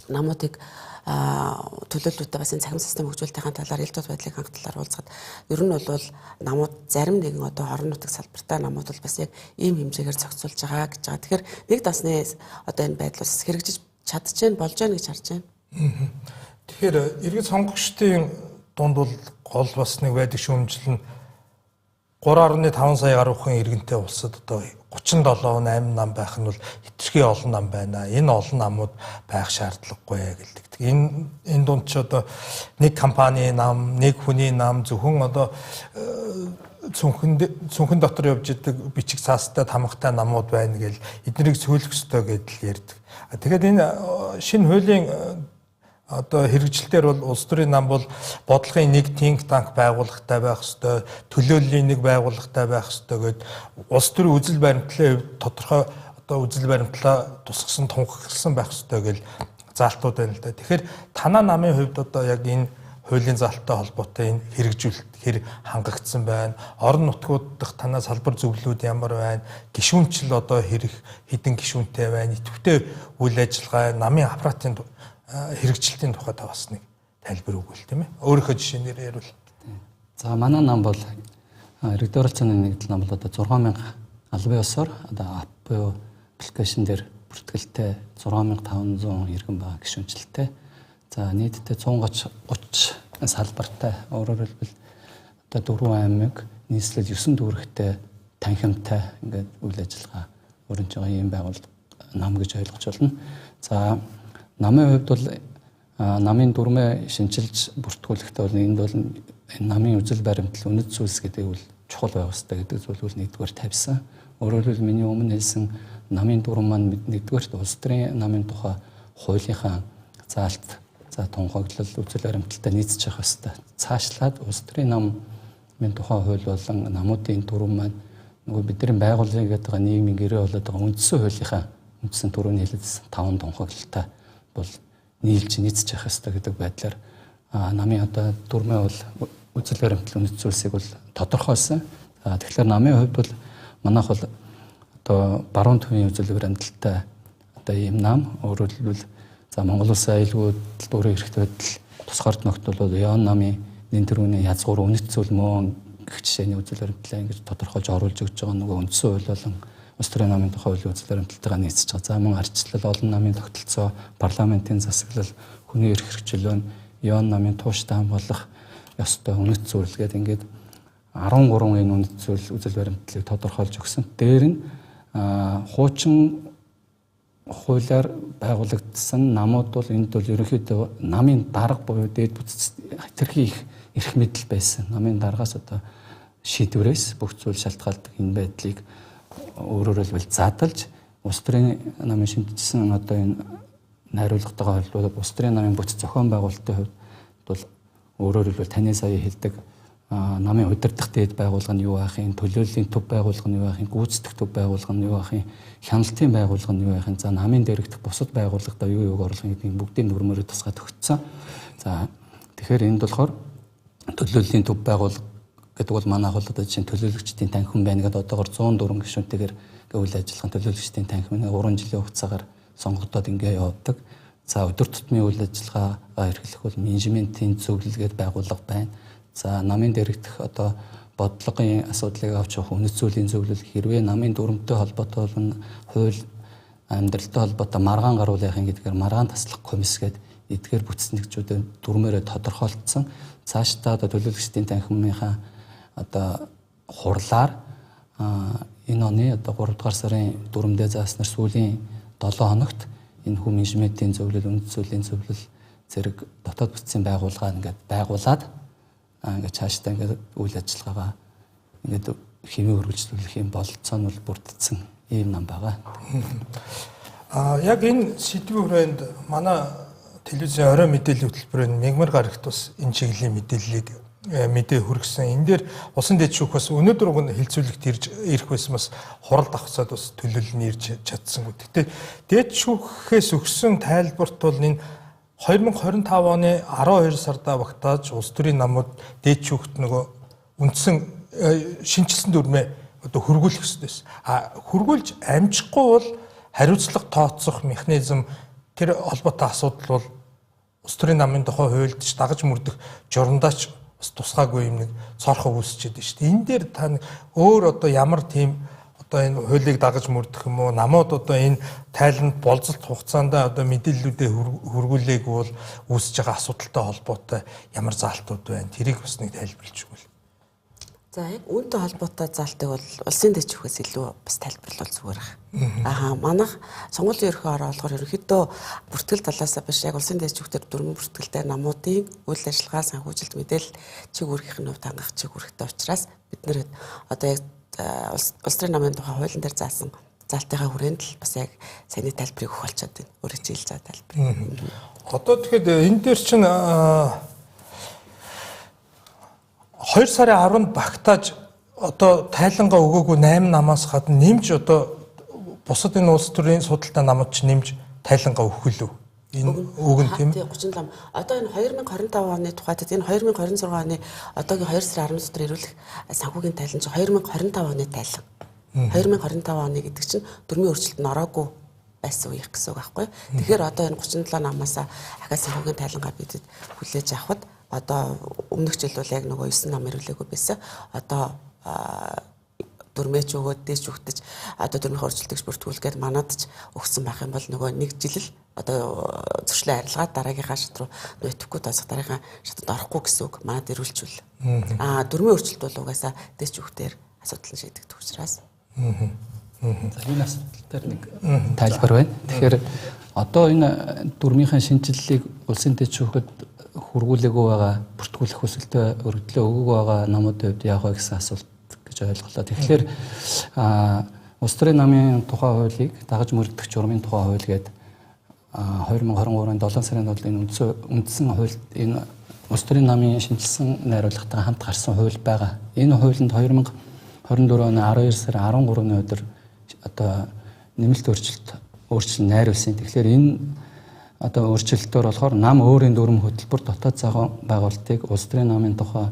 намуудыг төлөөлөлтөд бас энэ цахим систем хөгжүүлэлтийн талаар ил тод байдлыг хангалтаар уулзахад ер нь бол намууд зарим нэгэн одоо орон нутаг салбартай намууд бол бас яг ийм хэмжээгээр зохицуулж байгаа гэж байгаа. Тэгэхээр нэг дасны одоо энэ байдал бас хэрэгжиж чадчихээн болж байна гэж харж байна. Тэгэхээр иргэд сонгогчдын дунд бол гол бас нэг байдаг шүүмжил нь 3.5 сая гаруй хүн иргэнтэй улсад одоо 37-8 нам байх нь бол хэтэрхий олон нам байна. Энэ олон намууд байх шаардлагагүй гэлдэг. Энэ дунд ч одоо нэг компани нам, нэг хүний нам зөвхөн одоо цүнхэн дотор явж идэг бичиг цаастай тамхтай намууд байна гэл эднийг сөөлөх ёстой гэдэл ярьдаг. Тэгэхээр энэ шинэ хуулийн одоо хэрэгжилтээр бол улс төрийн нам бол бодлогын нэг think tank байгууллагатай байх ёстой, төлөөллийн нэг байгууллагатай байх ёстой гэд улс төрийн үзэл баримтлалын хувьд тодорхой одоо үзэл баримтлалаа тусгасан тунхагласан байх ёстой гэл заалтууд байна л да. Тэгэхээр танаа намын хувьд одоо яг энэ хуулийн заалттай холбоотой энэ хэрэгжүүлэлт хэр хангагдсан байна. Орон нутгууд дахь танаа салбар зөвлөлүүд ямар байна? Гишүүнчил одоо хэдэн гишүүнтэй байна? Идэвхтэй үйл ажиллагаа, намын аппаратын хэрэгжилтийн тухай та бас нэг тайлбар өгвөл тийм ээ. Өөрийнхөө жишээнээр ярил. За манай нам бол иргэд оролцооны нэгдэл нам бол одоо 6000 албан ёсоор одоо ап буюу аппликейшн дээр бүртгэлтэй 6500 иргэн байгаа гишүүнчлэлтэй. За нийтдээ 130 салбартай өөрөөр хэлбэл одоо 4 аймаг нийслэл 9 дүүрэгтэй танхимтай ингээд үйл ажиллагаа өрнөж байгаа юм байгууллага нам гэж ойлгож байна. За намын хувьд бол намын дүрмээ шинчилж бүртгүүлэхдээ бол энд бол намын үзэл баримтлал үнэт зүйлс гэдэг бол чухал байх ёстой гэдэг зүйл бол нэгдүгээр тавьсан. Өөрөөр хэлбэл миний өмнө хэлсэн намын дүрм маань нэгдүгээр улс төрийн намын тухай хуулийнхаа заалт за тунхаглал үзэл баримталтай нийцэж явах ёстой. Цаашлаад улс төрийн намын тухай хууль болон намуудын дүрм маань нөгөө бидний байгууллагын гэдэг нийгмийн гэрээ болоод байгаа үндсэн хуулийнхаа үндсэн төрөний хэлэлцсэн 5 тунхаглалтай бол нийлж нийцэж явах ёстой гэдэг байдлаар намын одоо дүрмээ бол үзэл баримтлал үнэт зүйлсийг бол тодорхойлсон. Тэгэхээр намын хувьд бол манайх бол одоо баруун төвийн үзэл баримталтай одоо ийм нам өөрөөр хэлбэл за Монгол Улсын аюулгүй дүүрэн эрхт байдал тусгаард нөхтөл бол Яон намын нэн тэрүүний язгуур үнэт зүйл мөн гэх жишээний үзэл баримтлалаа ингэж тодорхойлж оруулж өгч байгаа нөгөө үндсэн хууль болон улс төрийн намын тухай хуулийн үзэл баримталтайгаа нийцэж байгаа. За мөн ардчлал олон намын тогтолцоо, парламентын засаглал, хүний эрх хэрэгчлөө, Яон намын тууштай хамгаалах ёстой үнэт зүйл гэдэг ингээд 13 энэ үнэт зүйл үзэл баримтлалыг тодорхойлж өгсөн. Дээр нь хуучин хуулиар байгуулагдсан намууд бол энд бол ерөнхийдөө намын дарга буюу дээд бүтц хэтэрхий их эрх мэдэл байсан. Намын даргаас одоо шийдвэрээс бүх зүйл шалтгаалдаг энэ байдлыг өөрөөр хэлбэл задлж улс төрийн намын шимтгсэн одоо энэ найруулгатайгаа холбоотой улс төрийн намын бүтэц зохион байгуулалтын хувьд бол өөрөөр хэлбэл таны сая хэлдэг намын удирдах дээд байгууллага нь юу байхын, төлөөллийн төв байгууллага нь юу байхын, гүйцэтгэх төв байгууллага нь юу байхын, хяналтын байгууллага нь юу байхын, за намын дээрэгдэх бусад байгууллагада юу юуг оруулахын гэдгийг бүгдийн дүрмээрээ тусгаад өгсөн. За тэгэхээр энд болохоор төлөөллийн төв байгууллага гэдэг бол манайх бол одоо жишээ нь төлөөлөгчдийн танхим байна гэдэг одоогоор 104 гишүүнтэйгээр үйл ажиллагааны төлөөлөгчдийн танхимыг 3 жилийн хугацаагаар сонгогдоод ингээ явуулдаг. За өдөр тутмын үйл ажиллагаагаа эрхлэх бол менежментийн зөвлөлгээд байгууллага байна. За намын дээрэгдэх одоо бодлогын асуудлыг авч явах үнэт зүйлийн зөвлөл хэрвээ намын дүрмтэй холбоотой бол хууль амьдралтай холбоотой маргаан гаруул яахын гэдгээр маргаан таслах комисс гэдэг эдгээр бүтцнэгчүүдэд дүрмээрээ тодорхойлцсон. Цаашдаа одоо төлөөлөгчдийн танхимынхаа одоо хурлаар энэ оны одоо 3 дугаар сарын дүрмдээ зааснаар сүүлийн 7 хоногт энэ хүн менежментийн зөвлөл, үнэт зүйлийн зөвлөл зэрэг дотоод бүтцийн байгууллага ингээд байгуулад ингээд цаашдаа ингээд үйл ажиллагаагаа ингээд хэмээ хөрвүүлжлүүлэх юм бололцоо нь бол бүрдсэн ийм нам байгаа. Яг энэ сэдвийн хүрээнд манай телевизийн орой мэдээллийн хөтөлбөрийн мягмар гарагт бас энэ чиглэлийн мэдээллийг мэдээ хүргэсэн. Энэ дээр улсын дэд шүүх бас өнөөдөр уг нь хилцүүлэгт ирэх байсан бас хурал давхцаад бас төлөөлөл нь ирж чадсангүй. Гэхдээ дэд шүүхээс өгсөн тайлбарт бол энэ 2025 оны 12 сарда багтааж улс төрийн намууд дэд шүүхт нөгөө үндсэн шинжилсэн дүрмээ одоо хөргүүлэх ёстой. Хөргүүлж амжихгүй бол хариуцлага тооцох механизм тэр холбоотой асуудал бол улс төрийн намын тухай хуульд дагаж мөрдөх журандаач бас тусгаагүй юм нэг цорхоо үүсчихэд байна шүү дээ. Энэ дээр та өөр одоо ямар тийм одоо энэ хуулийг дагаж мөрдөх юм уу намууд одоо энэ тайланд болцолт хугацаанд одоо мэдээллүүдээ хөргүүлээгүй бол үүсэж байгаа асуудалтай холбоотой ямар заалтууд байна? Тэрийг бас нэг тайлбарлаж өгвөл. За яг үүнтэй холбоотой заалтыг бол улсын дэд шүүхээс илүү бас тайлбарлал зүгээр байна. Манайх сонгуулийн ерхий оролцоогоор ерөнхийдөө бүртгэл талаас биш яг улсын дэд шүүхтэр дөрвөн бүртгэлтэй намуудын үйл ажиллагаа санхүүжилт мэдээлэл чиг үүргийн хувьд хангах чиг үүрэгтэй учраас бид нэр одоо яг улс төрийн намын тухай хуулийн дээр заасан залтынхаа хүрээнд л бас яг саяны тайлбарыг өгөх болчиход байна. Өөрөө чийл заа тайлбар. Одоо тэгэхэд энэ дээр чинь 2 сарын 10-нд багтааж одоо тайлангаа өгөөгүй 8 намаас гадна нэмж одоо бусад энэ улс төрийн судалтай намууд ч нэмж тайлангаа өгөх үлээ. Энэ өгөн тийм 37. Одоо энэ 2025 оны тухайд энэ 2026 оны одоогийн 2 сарын 10 дотор ирүүлэх санхүүгийн тайлан чинь 2025 оны тайлан. 2025 оны гэдэг чинь дөрмийн өөрчлөлт нь ороогүй байсан үеих гэсэн үг байхгүй. Тэгэхээр одоо энэ 37 намаас ахаа санхүүгийн тайлангаа бидэд хүлээж авахд одоо өмнөх жил бол яг нөгөө 9 нам ирүүлээгүй байсан. Одоо дөрмөөч өгөөд дээш өгдөж одоо дөрмийн өөрчлөлтөж бүртгүүлгээд манад ч өгсөн байх юм бол нөгөө нэг жил л одоо зөрчлийн арилгаад дараагийнхаа шат руу нөтөхгүй тасах дараагийн шатад орохгүй гэсэн үг манад ирүүлчихвэл. Дөрмийн өөрчлөлт бол угаасаа дээш өгөхдөр асуудал нь шийдэгдэх учраас. За энэ асуудал дээр нэг тайлбар байна. Тэгэхээр одоо энэ дөрмийнхаа шинжилгээг улсын дэд шүүхэд хургуулаагүй байгаа, бүртгүүлэх хүсэлтэй өргөдлөө өгөөгүй байгаа намуудын хувьд яах вэ гэсэн асуулт гэж ойлголоо. Тэгэхээр улс төрийн намын тухай хуулийг дагаж мөрдөх журмын тухай хууль гэдэг 2023-ын 7 сарын 7-нд энэ үндсэн хууль энэ улс төрийн намын шинжилсэн найруулгатайгаа хамт гарсан хууль байгаа. Энэ хуулинд 2024 оны 12 сарын 13-ны өдөр одоо нэмэлт өөрчлөлт найруулсан. Тэгэхээр энэ одоо өөрчлөлтөөр болохоор нам өөрийн дүрм хөтөлбөр дотоод зохион байгуулалтыг улс төрийн намын тухай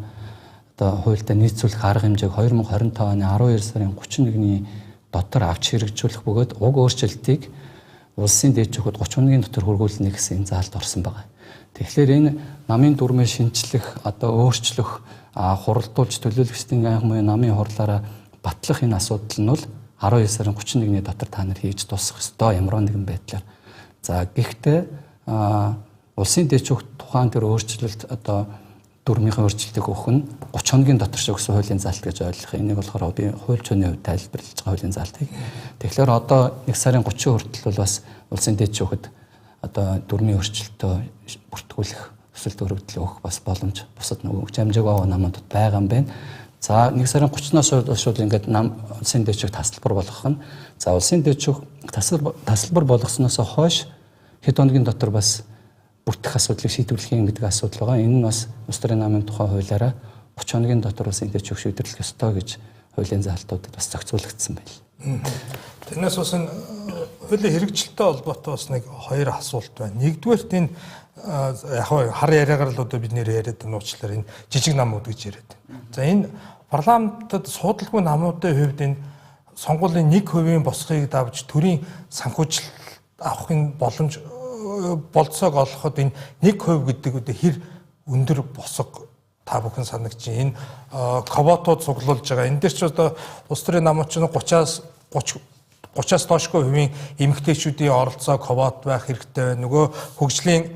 одоо хуультай нийцүүлэх арга хэмжээг 2025 оны 12 сарын 31-ний дотор авч хэрэгжүүлэх бөгөөд уг өөрчлөлтийг улсын дээд жүхэд 30 хоногийн дотор хүргүүлнэ гэсэн заалд орсон байна. Тэгэхээр энэ намын дүрмээ шинчлэх, одоо өөрчлөх, хуралдуулж төлөөлөгчдийн анх буюу намын хурлаараа батлах энэ асуудал нь бол 12 сарын 31-ний дотор та нар хийж дуусгах ёстой ямар нэгэн байдлаар. За гэхдээ улсын дээд жүх тухайн тэр өөрчлөлт одоо дүрмийнхээ өөрчлөлтийг өгөх нь 30 хоногийн дотор шүү гэсэн хуулийн заалт гэж ойлгох. Энийг болохоор би хууль зүйн хувьд тайлбарлаж байгаа хуулийн заалтыг. Тэгэхээр одоо 1 сарын 30 хүртэл бол бас улсын дээд жүхэд одоо дүрмийн өөрчлөлтөө бүртгүүлэх төсөл төгрөгдөл өгөх бас боломж бусад нөгөө хэмжээг намууд байгаа юм байна. За 1 сарын 30-наас шууд ингээд улсын дээд жүх тасалбар болгох нь. За улсын дээд жүх тасалбар болгосноос хойш хэд хоногийн дотор бас бүртгэх асуудлыг шийдвэрлэх юм гэдэг асуудал байгаа. Энэ нь бас улс төрийн намын тухай хуулиараа 30 хоногийн дотор улсын дээд жүх шийдвэрлэх ёстой гэж хуулийн заалтуудад бас зохицуулагдсан байна. Тэрнээс бас энэ хуулийн хэрэгжилттэй холбоотой бас нэг хоёр асуулт байна. Нэгдүгээрт энэ яг хар яриагаар л одоо бид нэр яриад нууцлаар энэ жижиг намууд гэж яриад. За энэ парламентод суудалгүй намуудын хувьд энэ сонгуулийн 1% босхийг давж төрийн санхүүжилт авахын боломж болцоог олоход энэ 1% гэдэг үдэ хэр өндөр босго та бүхэн санагч энэ квотууд цуглуулж байгаа. Энэ дээр ч одоо улс төрийн намууд ч 30-аас доошгүй хувийн эмэгтэйчүүдийн оролцоо квот байх хэрэгтэй байна. Нөгөө хөгжлийн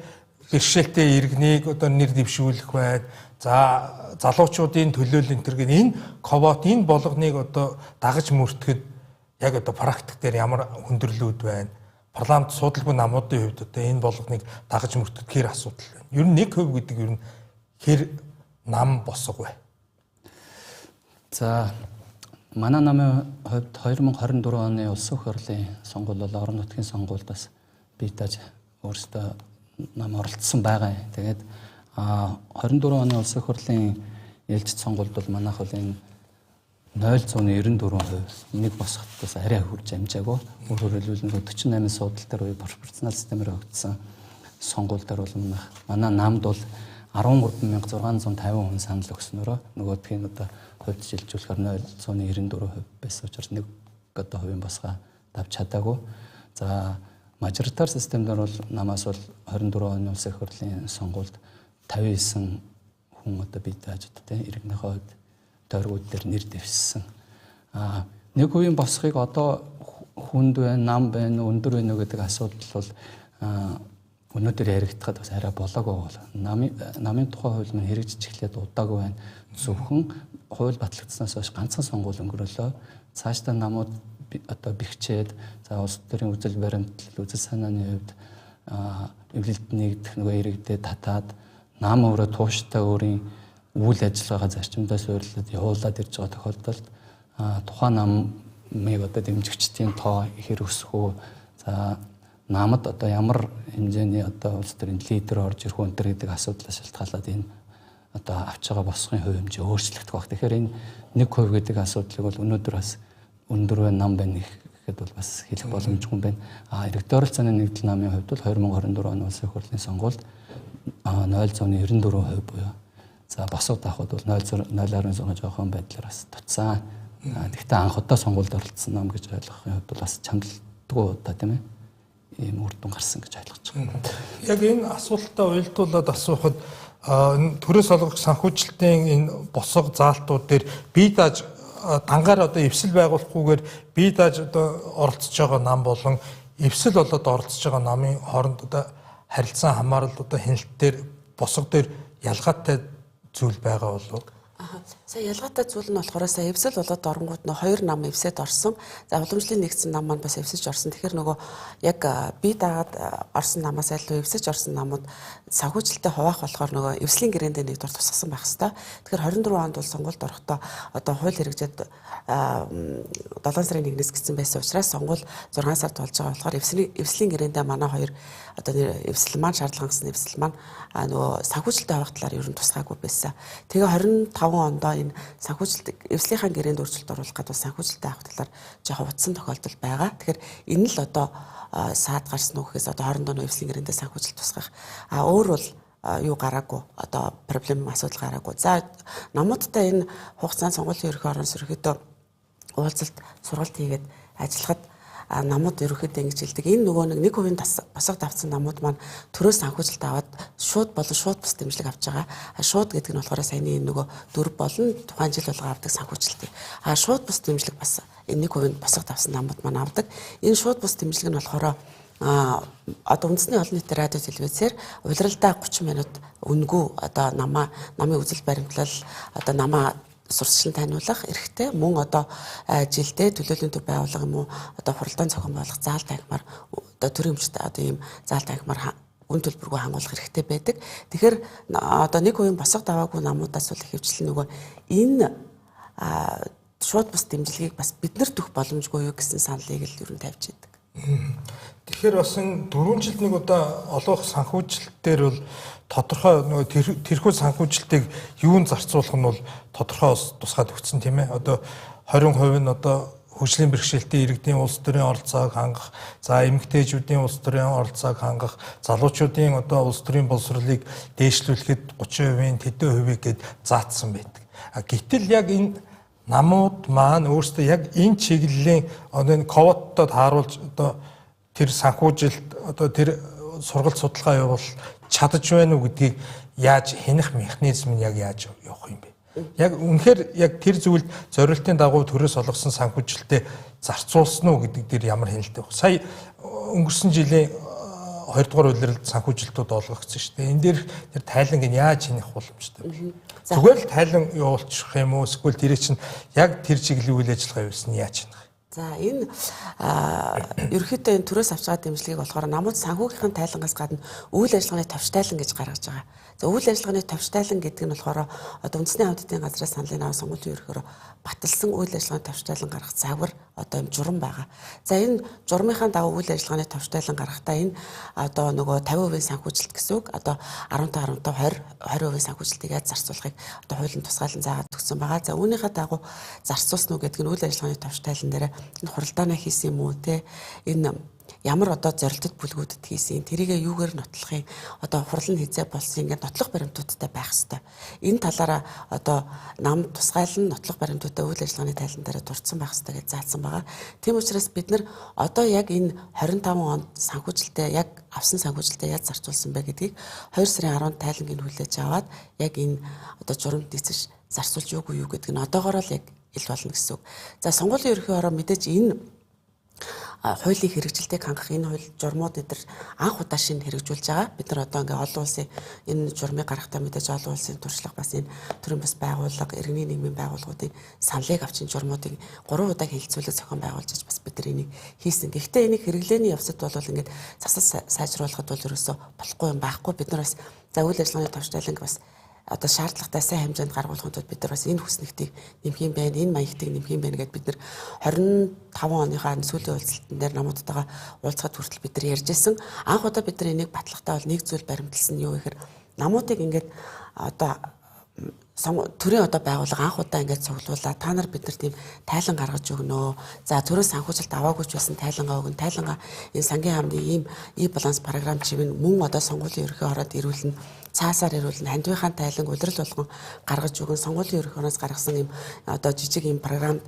бэрхшээлтэй иргэнийг одоо нэр дэвшүүлэх байна. За залуучуудын төлөөлөл энтергийн энэ квот энэ болгоныг одоо дагаж мөрдөхөд яг одоо практик дээр ямар хүндрэлүүд байна. Парламент судалгүй намуудын хувьд одоо энэ болгоныг дагаж мөрдөхөд хэр асуудал байна. Ер нь 1% гэдэг ер нь хэр нам босго вэ? За манай намын хувьд 2024 оны улсын их хурлын сонгуул бол орон нутгийн сонгуульдаас бие дааж өөрсдөө нам оролцсон байгаа. Тэгээд 24 оны улсын их хурлын ээлжид сонгуульд бол манайх бол энэ 0.94% нэг босгохтоос арай хурж амжаагүй. Өөрөөр хэлбэл 48 суудал дээр буюу пропорционал системээр өгдсөн сонгуул дээр бол манай намд бол 13,650 хүн санал өгснөөрөө нөгөөдгийг одоо хувьд шилжүүлэхээр 0.94% байсан учраас нэг одоо хувийн босгоо давж чадаагүй. За мажоритар системээр бол намаас бол 24 оны улсын их хурлын сонгуульд 59 хүн одоо бие дааж одоо иргэнийхээ хувьд тойргууд дээр нэр дэвссэн. Нэг хувийн босхийг одоо хүнд байна, нам байна, өндөр байна гэдэг асуудал бол өнөөдөр яригдахад бас арай болоогүй бол намын тухай хууль маань хэрэгжиж эхлээд удаагүй байна. Зөвхөн хууль батлагдсанаас хойш ганцхан сонгуул өнгөрөөлөө. Цаашдаа намууд одоо бэхжээд за улс төрийн үзэл баримтлал, үзэл санааны хувьд эвлэлд нэгдэх нөгөө иргэдэд татаад нам өөрөө тууштай өөрийн үйл ажиллагаагаа зарчимдаа суйрлаад явуулаад ирж байгаа тохиолдолд тухайн намыг одоо дэмжигчдийн тоо ихэр өсөх үү, за намд одоо ямар хэмжээний одоо улс төрийн лидер орж ирэх өнтер гэдэг асуудлаас шалтгаалаад энэ одоо авч байгаа босхын хувь хэмжээ өөрчлөгдөх баг. Тэгэхээр энэ 1% гэдэг асуудлыг бол өнөөдөр бас өндөр байна, нам байна гэхэд бол бас хэлэх боломжгүй байна. Электорал цааны нэгдэл намын хувьд бол 2024 оны улсын их хурлын сонгуульд 0.94% буюу за босоод авахд бол 0.06 жоохон байдлаар бас туцсан. Гэхдээ анх удаа сонгуульд оролцсон нам гэж ойлгохын хувьд бол бас чамдалдгүй удаа тийм ээ. Ийм үр дүн гарсан гэж ойлгож байгаа. Яг энэ асуултаа уялдуулаад асуухад төрөөс олгох санхүүжилтийн энэ босго заалтууд дээр бие дааж дангаар одоо эвсэл байгуулахгүйгээр бие дааж одоо оролцож байгаа нам болон эвсэл болоод оролцож байгаа намын хооронд одоо харилцан хамаарал одоо хяналт дээр босго дээр ялгаатай зүйл байгаа болов. Сая ялгаатай зүйл нь болохоор сая эвсэл болоод оронгууд нөө хоёр нам эвсэд орсон. За уламжлалын нэгдсэн нам маань бас эвсэж орсон. Тэгэхээр нөгөө яг бие даагаад орсон намаас айлуу эвсэж орсон намууд санхүүжилттэй хуваах болохоор нөгөө эвслийн гэрээндээ нэгдүгээр тусгасан байх хэвээр. Тэгэхээр 24 онд бол сонгуульд орохдоо одоо хууль хэрэгжээд 7 сарын 1-ээс гисэн байсан учраас сонгуул 6 сард болж байгаа болохоор эвслийн гэрээндээ манай хоёр одоо эвсэл маань шаардлага гэсэн эвсэл маань нөгөө санхүүжилттэй хуваах талаар ер нь тусгаагүй байсан. Тэгээ 25 онд энэ санхүүжилт эвслийнхаа гэрээнд өөрчлөлт оруулах гэдэг санхүүжилттэй авах талаар жоохон утсан тохиолдол байгаа. Тэгэхээр энэ л одоо саад гарсан уу гэхээс одоо хоорондоо эвслийн гэрээндээ санхүүжилт тусгах. Өөр бол юу гараагүй одоо проблем асуудал гараагүй. За намуудтай энэ хугацаанд сонгуулийн ерөнхий орон ерөнхийдөө уулзалт сургалт хийгээд ажиллахад намууд ерөнхийдөө ингэж хэлдэг. Энэ нөгөө нэг хувийн босго давцсан намууд маань төрөөс санхүүжилт аваад шууд болон шууд бус дэмжлэг авч байгаа. Шууд гэдэг нь болохоор саяны энэ нөгөө дөрв болон тухайн жил болго авдаг санхүүжилтийг. Шууд бус дэмжлэг бас энэ хувийн босго давцсан намууд маань авдаг. Энэ шууд бус дэмжлэг нь болохоор одоо үндэсний олон нийтийн радио телевизээр улиралдаа 30 минут үнгүй одоо намын үзэл баримтлал одоо намаа сурталчлан таниулах эрхтэй мөн одоо жилдээ төлөөллийн төв байгууллага юм уу одоо хуралдаан зохион байгуулах заал танхимаар одоо төрийн өмчтэй одоо ийм заал танхимаар үн төлбөргүй хангуулах хэрэгтэй байдаг. Тэгэхээр одоо нэг хувийн босго даваагүй намуудаас бол ихэвчлэн нөгөө энэ шууд бус дэмжлэгийг бас бид нар төх боломжгүй юу гэсэн саналыг л ер нь тавьж байдаг. Тэгэхээр бас энэ 4 жилд нэг удаа олох санхүүжилтээр бол тодорхой нөгөө тэрхүү санхүүжилтийг юунд зарцуулах нь бол тодорхой тусгаад өгсөн тийм ээ. Одоо 20% нь одоо хөгжлийн бэрхшээлтэй иргэдийн улс төрийн оролцоог хангах, за эмэгтэйчүүдийн улс төрийн оролцоог хангах, залуучуудын одоо улс төрийн боловсролыг дээшлүүлэхэд 30%-ийн тэдэн хувийг гээд заасан байдаг. Гэтэл яг энэ намууд маань өөрсдөө яг энэ чиглэлийн одоо энэ ковотод хааруулж одоо тэр санхүүжилт одоо тэр сургалт судалгаа явуул чадаж байна уу гэдгийг яаж хянах механизм нь яг яаж явах юм бэ? Яг үнэхээр яг тэр зүйлд зорилтын дагуу төрөөс олгосон санхүүжилтээ зарцуулсан уу гэдэг дээр ямар хяналттай вэ? Сая өнгөрсөн жилийн 2 дугаар улиралд санхүүжилтүүд олгогдсон шүү дээ. Энэ дээр тэр тайланг нь яаж хянах боломжтой вэ? Зүгээр л тайлан явуулчих юм уу? Эсвэл тэр чинь яг тэр чиглэлийн үйл ажиллагаа явуулсан нь яаж хянах? За энэ ерөөхдөө энэ төрөөс авч байгаа дэмжлэгийг болохоор намууд санхүүгийнхын тайлангаас гадна үйл ажиллагааны товч тайлан гэж гаргаж байгаа. За үйл ажиллагааны товч тайлан гэдэг нь болохоор одоо үндэсний аудитын газраас саналын аваа сонгуулийн ерөнхиөр баталсан үйл ажиллагааны товч тайлан гаргах загвар одоо юм журам байгаа. За энэ журмынхаа дагуу үйл ажиллагааны товч тайлан гаргахдаа энэ одоо нөгөө 50% санхүүжилт гэсэн үг одоо 15 20% санхүүжилтийг яаж зарцуулахыг одоо хуулийн тусгаалan заагаад өгсөн байгаа. За үүнийхээ дагуу зарцуулсан уу гэдэг нь үйл ажиллагааны товч тайлан дээр энэ хуралдаанаа хийсэн юм уу те энэ ямар одоо зорилттой бүлгүүдэд хийсэн тэрийгээ юугаар нотлохын одоо хурал нь хизээ болсон ингээд нотлох баримтуудтай байх хэвээр. Энэ талаараа одоо нам тусгаалan нотлох баримтуудтай үйл ажиллагааны тайлан дээр дурдсан байх хэвээр гэж заасан байгаа. Тийм учраас бид нар одоо яг энэ 25 онд санхүүжилтээ яг авсан санхүүжилтээ яаж зарцуулсан бэ гэдгийг 2 сарын 10-нд тайлангийн хүлээж аваад яг энэ одоо журамд эцэж зарцуулж юугүй юу гэдэг нь одоогоор л яг ил болно гэсэн үг. За сонгуулийн ерөнхий ороо мэдээж энэ хуулийн хэрэгжилтийг хангах энэ хууль журмууд эдэр анх удаа шинэ хэрэгжүүлж байгаа. Бид нар одоо ингээ олон улсын энэ журмыг гаргахтаа мэдээж олон улсын туршлага бас энэ төрийн бас байгууллага, иргэний нийгмийн байгууллагуудын саналыг авчин журмуудыг 3 удаа хэлэлцүүлэх зохион байгуулж бас бид нар энийг хийсэн. Гэхдээ энийг хэрэглээний явцад бол ингээд засал сайжруулахад бол ерөөсөө болохгүй юм байхгүй. Бид нар бас за үйл ажиллагааны товч тайланг бас одоо шаардлагатай сайн хэмжээнд гаргуулахын тулд бид нар бас энэ хүснэгтийг нэмэх юм байна, энэ маягтыг нэмэх юм байна гэдээ бид нар 25 оныхаа сүүлийн уулзалтан дээр намуудтайгаа уулзахад хүртэл бид нар ярьж байсан. Анх удаа бид нар энийг батлахтаа бол нэг зүйл баримталсан нь юу гэхээр намуудыг ингээд одоо төрийн одоо байгууллага анх удаа ингээд цуглуулаад та нар бид нар тийм тайлан гаргаж өгнө. За төрөөс санхүүжилт аваагүй ч байсан тайлангаа өгнө. Тайлангаа энэ сангийн хаамны ийм баланс програм чиглэл мөн одоо сонгуулийн ерөнхий ороод ирүүлнэ. Цаасаар ирүүлнэ. Хандвийнхаа тайлан улирал болгон гаргаж өгөн сонгуулийн ерөнхий ороос гаргасан ийм одоо жижиг ийм програмд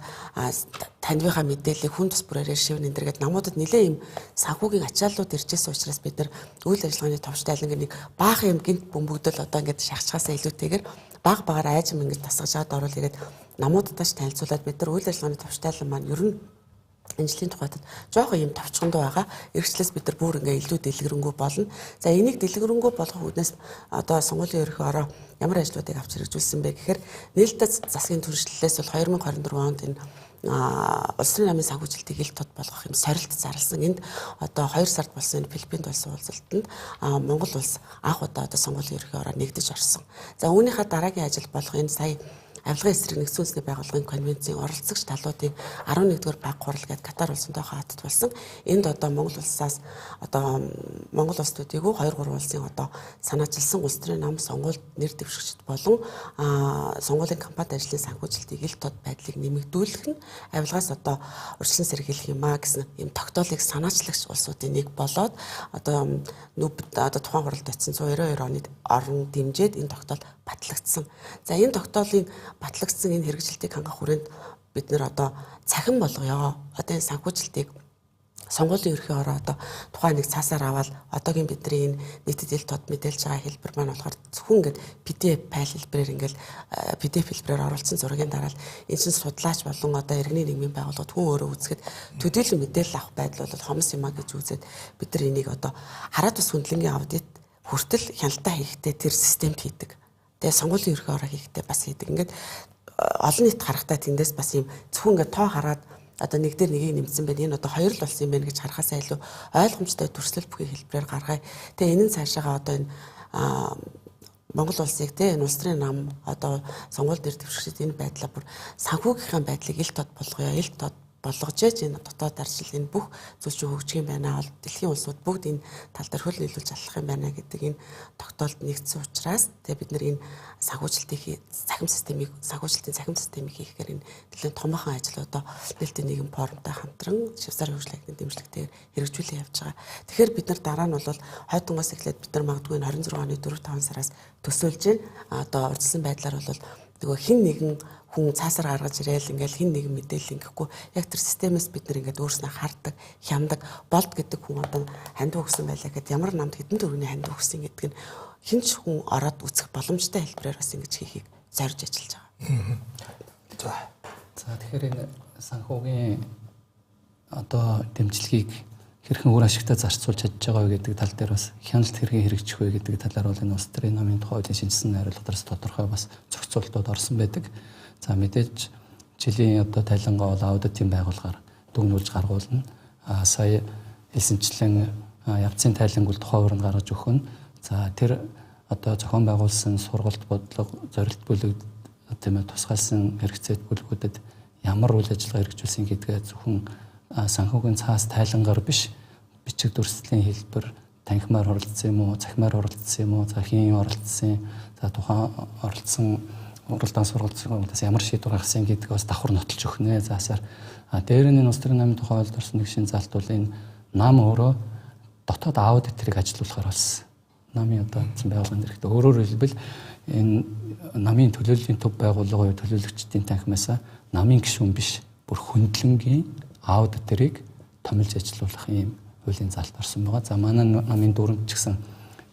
хандвийнхаа мэдээллийг хүн тус бүрээр шивнэ энэ төргээд намуудад нэлээ ийм санхүүгийн ачааллууд иржсэн учраас бид нар үйл ажиллагааны товч тайлангийн нэг баахан юм гинт бөмбөгдөл одоо ингээд шахчихаасаа илүүтэйгээр баг багаар айжм ингэж тасгаж аваад орвол тэгээд намуудтайч танилцуулаад бид нар үйл ажиллагааны товч тайлан маань ер нь энэ жилийн тухайтад жоохон юм товчхондоо байгаа. Эрхчлээс бид нар бүр ингээ илүү дэлгэрэнгүй болно. За энийг дэлгэрэнгүй болгох үүднээс одоо сонгуулийн ерөнхий ороо ямар ажлуудыг авч хэрэгжүүлсэн бэ гэхээр нээлттэй засгийн түншлэлээс бол 2024 онд энэ улс төрийн намын санхүүжилтийг ил тод болгох юм сорилт зарласан. Энд одоо 2 сард болсон энэ Филиппинд болсон уулзалтанд Монгол улс анх удаа одоо сонгуулийн ерөнхий ороо нэгдэж орсон. За үүнийхээ дараагийн ажил болох энэ сая авилгын эсрэг нэгдсэн үндэсний байгууллагын конвенцийн оролцогч талуудын 11-р баг хурал гэдэг Катар улсынтой хаагдт болсон. Энд одоо Монгол улсаас одоо Монгол улс төдийгүй 2-3 улсын одоо санаачилсан улс төрийн нам сонгуульд нэр дэвшигчд болон сонгуулийн кампанит ажлын санхүүжилтийг ил тод байдлыг нэмэгдүүлэх нь авилгаас одоо урьдчилан сэргийлэх юм а гэсэн юм тогтоолыг санаачлагч улсуудын нэг болоод одоо тухайн хуралд очсон 192 оны орон дэмжээд энэ тогтоол батлагдсан. За энэ тогтоолын батлагдсан энэ хэрэгжилтийг хангах хүрээнд бид нэр одоо цахим болгоё. Одоо энэ санхүүжилтийг сонгуулийн ерхий ороо одоо тухайн нэг цаасаар аваад одоогийн бидний энэ нийтэд ил тод мэдээлж байгаа хэлбэр маань болохоор зөвхөн ингээд PDF файл хэлбэрээр ингээд PDF хэлбэрээр оруулсан зургийн дараа л энэ чинь судлаач болон одоо иргэний нийгмийн байгууллагууд хүн өөрөө үзэхэд төдийлөн мэдээлэл авах байдал бол хомс юм а гэж үзээд бид нар энийг одоо хараад бас хөндлөнгийн аудит хүртэл хяналтаа хийхдээ тэр системд хийдэг. Тэгээ сонгуулийн ерхий ороо хийхдээ бас хийдэг. Ингээд олон нийт харахтаа тэндээс бас юм зөвхөн ингээд тоо хараад одоо нэг дээр нэгийг нэмсэн байна. Энэ одоо хоёр л болсон юм байна гэж харахаасаа илүү ойлгомжтой төрслөл бүхий хэлбэрээр гаргая. Тэгээ энэ нь цаашаага одоо энэ Монгол улсыг энэ улс төрийн нам одоо сонгуульд нэр дэвшигчид энэ байдлаа бүр санхүүгийнхаа байдлыг ил тод болгоё. Ил тод болгож энэ дотоод арчил энэ бүх зүйлчийн хөгжих юм байна. Дэлхийн улсууд бүгд энэ тал дээр хөл нийлүүлж алах юм байна гэдэг энэ тогтоолд нэгдсэн учраас тэгээ бид нэр энэ санхүүжилтийн санхүүжилтийн системийг хийхээр энэ нэлээд томоохон ажил одоо нээлттэй нийгэм форумтай хамтран Швейцарын хөгжлийн дэмжлэгтэйгээр хэрэгжүүлээ явж байгаа. Тэгэхээр бид нар дараа нь бол хойдонгоос эхлээд бид нар магадгүй 26 оны 4-5 сараас төсөөлж байна. Одоо урьдчилсан байдлаар бол нөгөө хин нэгэн хүн цаасаар гаргаж ирээл ингээл хин нэгэн мэдээлэл ингэхгүй яг тэр системээс бид нар ингээд өөрснөө хардаг, хямдаг, болд гэдэг хүн одоо хандив өгсөн байлаа гэхэд ямар намд хэдэн төгрөгийн хандив өгсөн гэдэг нь хинч хүн ороод үзэх боломжтой хэлбэрээр бас ингэж хийхийг зорж ажиллаж байгаа. За тэгэхээр энэ санхүүгийн одоо дэмжлэгийг хэрхэн үр ашигтай зарцуулж чадж байгаа вэ гэдэг тал дээр бас хяналт хэрхэн хэрэгжих вэ гэдэг талаар бол энэ улс төрийн намын тухай хуулийн шинжилсэн хариултаас тодорхой бас зохицуултууд орсон байдаг. За мэдээж жилийн одоо тайлангаа бол аудитын байгууллагаар дүгнүүлж гаргуулна. Сая хэлсэнчлэн явцын тайлангуул тухай уран гаргаж өгөх нь. За тэр одоо зохион байгуулсан сургалт бодлого зорилт бүлэг тийм ээ тусгайлсан хэрэгцээт бүлгүүдэд ямар үйл ажиллагаа хэрэгжүүлсэн гэдгээ зөвхөн санхүүгийн цаас тайлангаар биш бичиг дүрслэлийн хэлбэр танхимаар оролцсон юм уу, цахимаар оролцсон юм уу, за хийн оролцсон, за тухайн оролцсон уралдаан сургалтаас ямар шийдвэр гаргасан гэдгийг бас давхар нотолж өгнө. Заасаар дээр нь улс төрийн намын тухай ойлдорсон нэг шинэ залт бол энэ нам өөрөө дотоод аудиторыг ажилуулахаар болсон. Намын одоо байгууллагын дэрэгдээ өөрөөр хэлбэл энэ намын төлөөллийн төв байгууллага буюу төлөөлөгчдийн танхимаас намын гишүүн биш бүр хөндлөнгийн аудиторыг томилж ажилуулах юм хуулийн залт орсон байгаа. За манай намын дүрмд ч гэсэн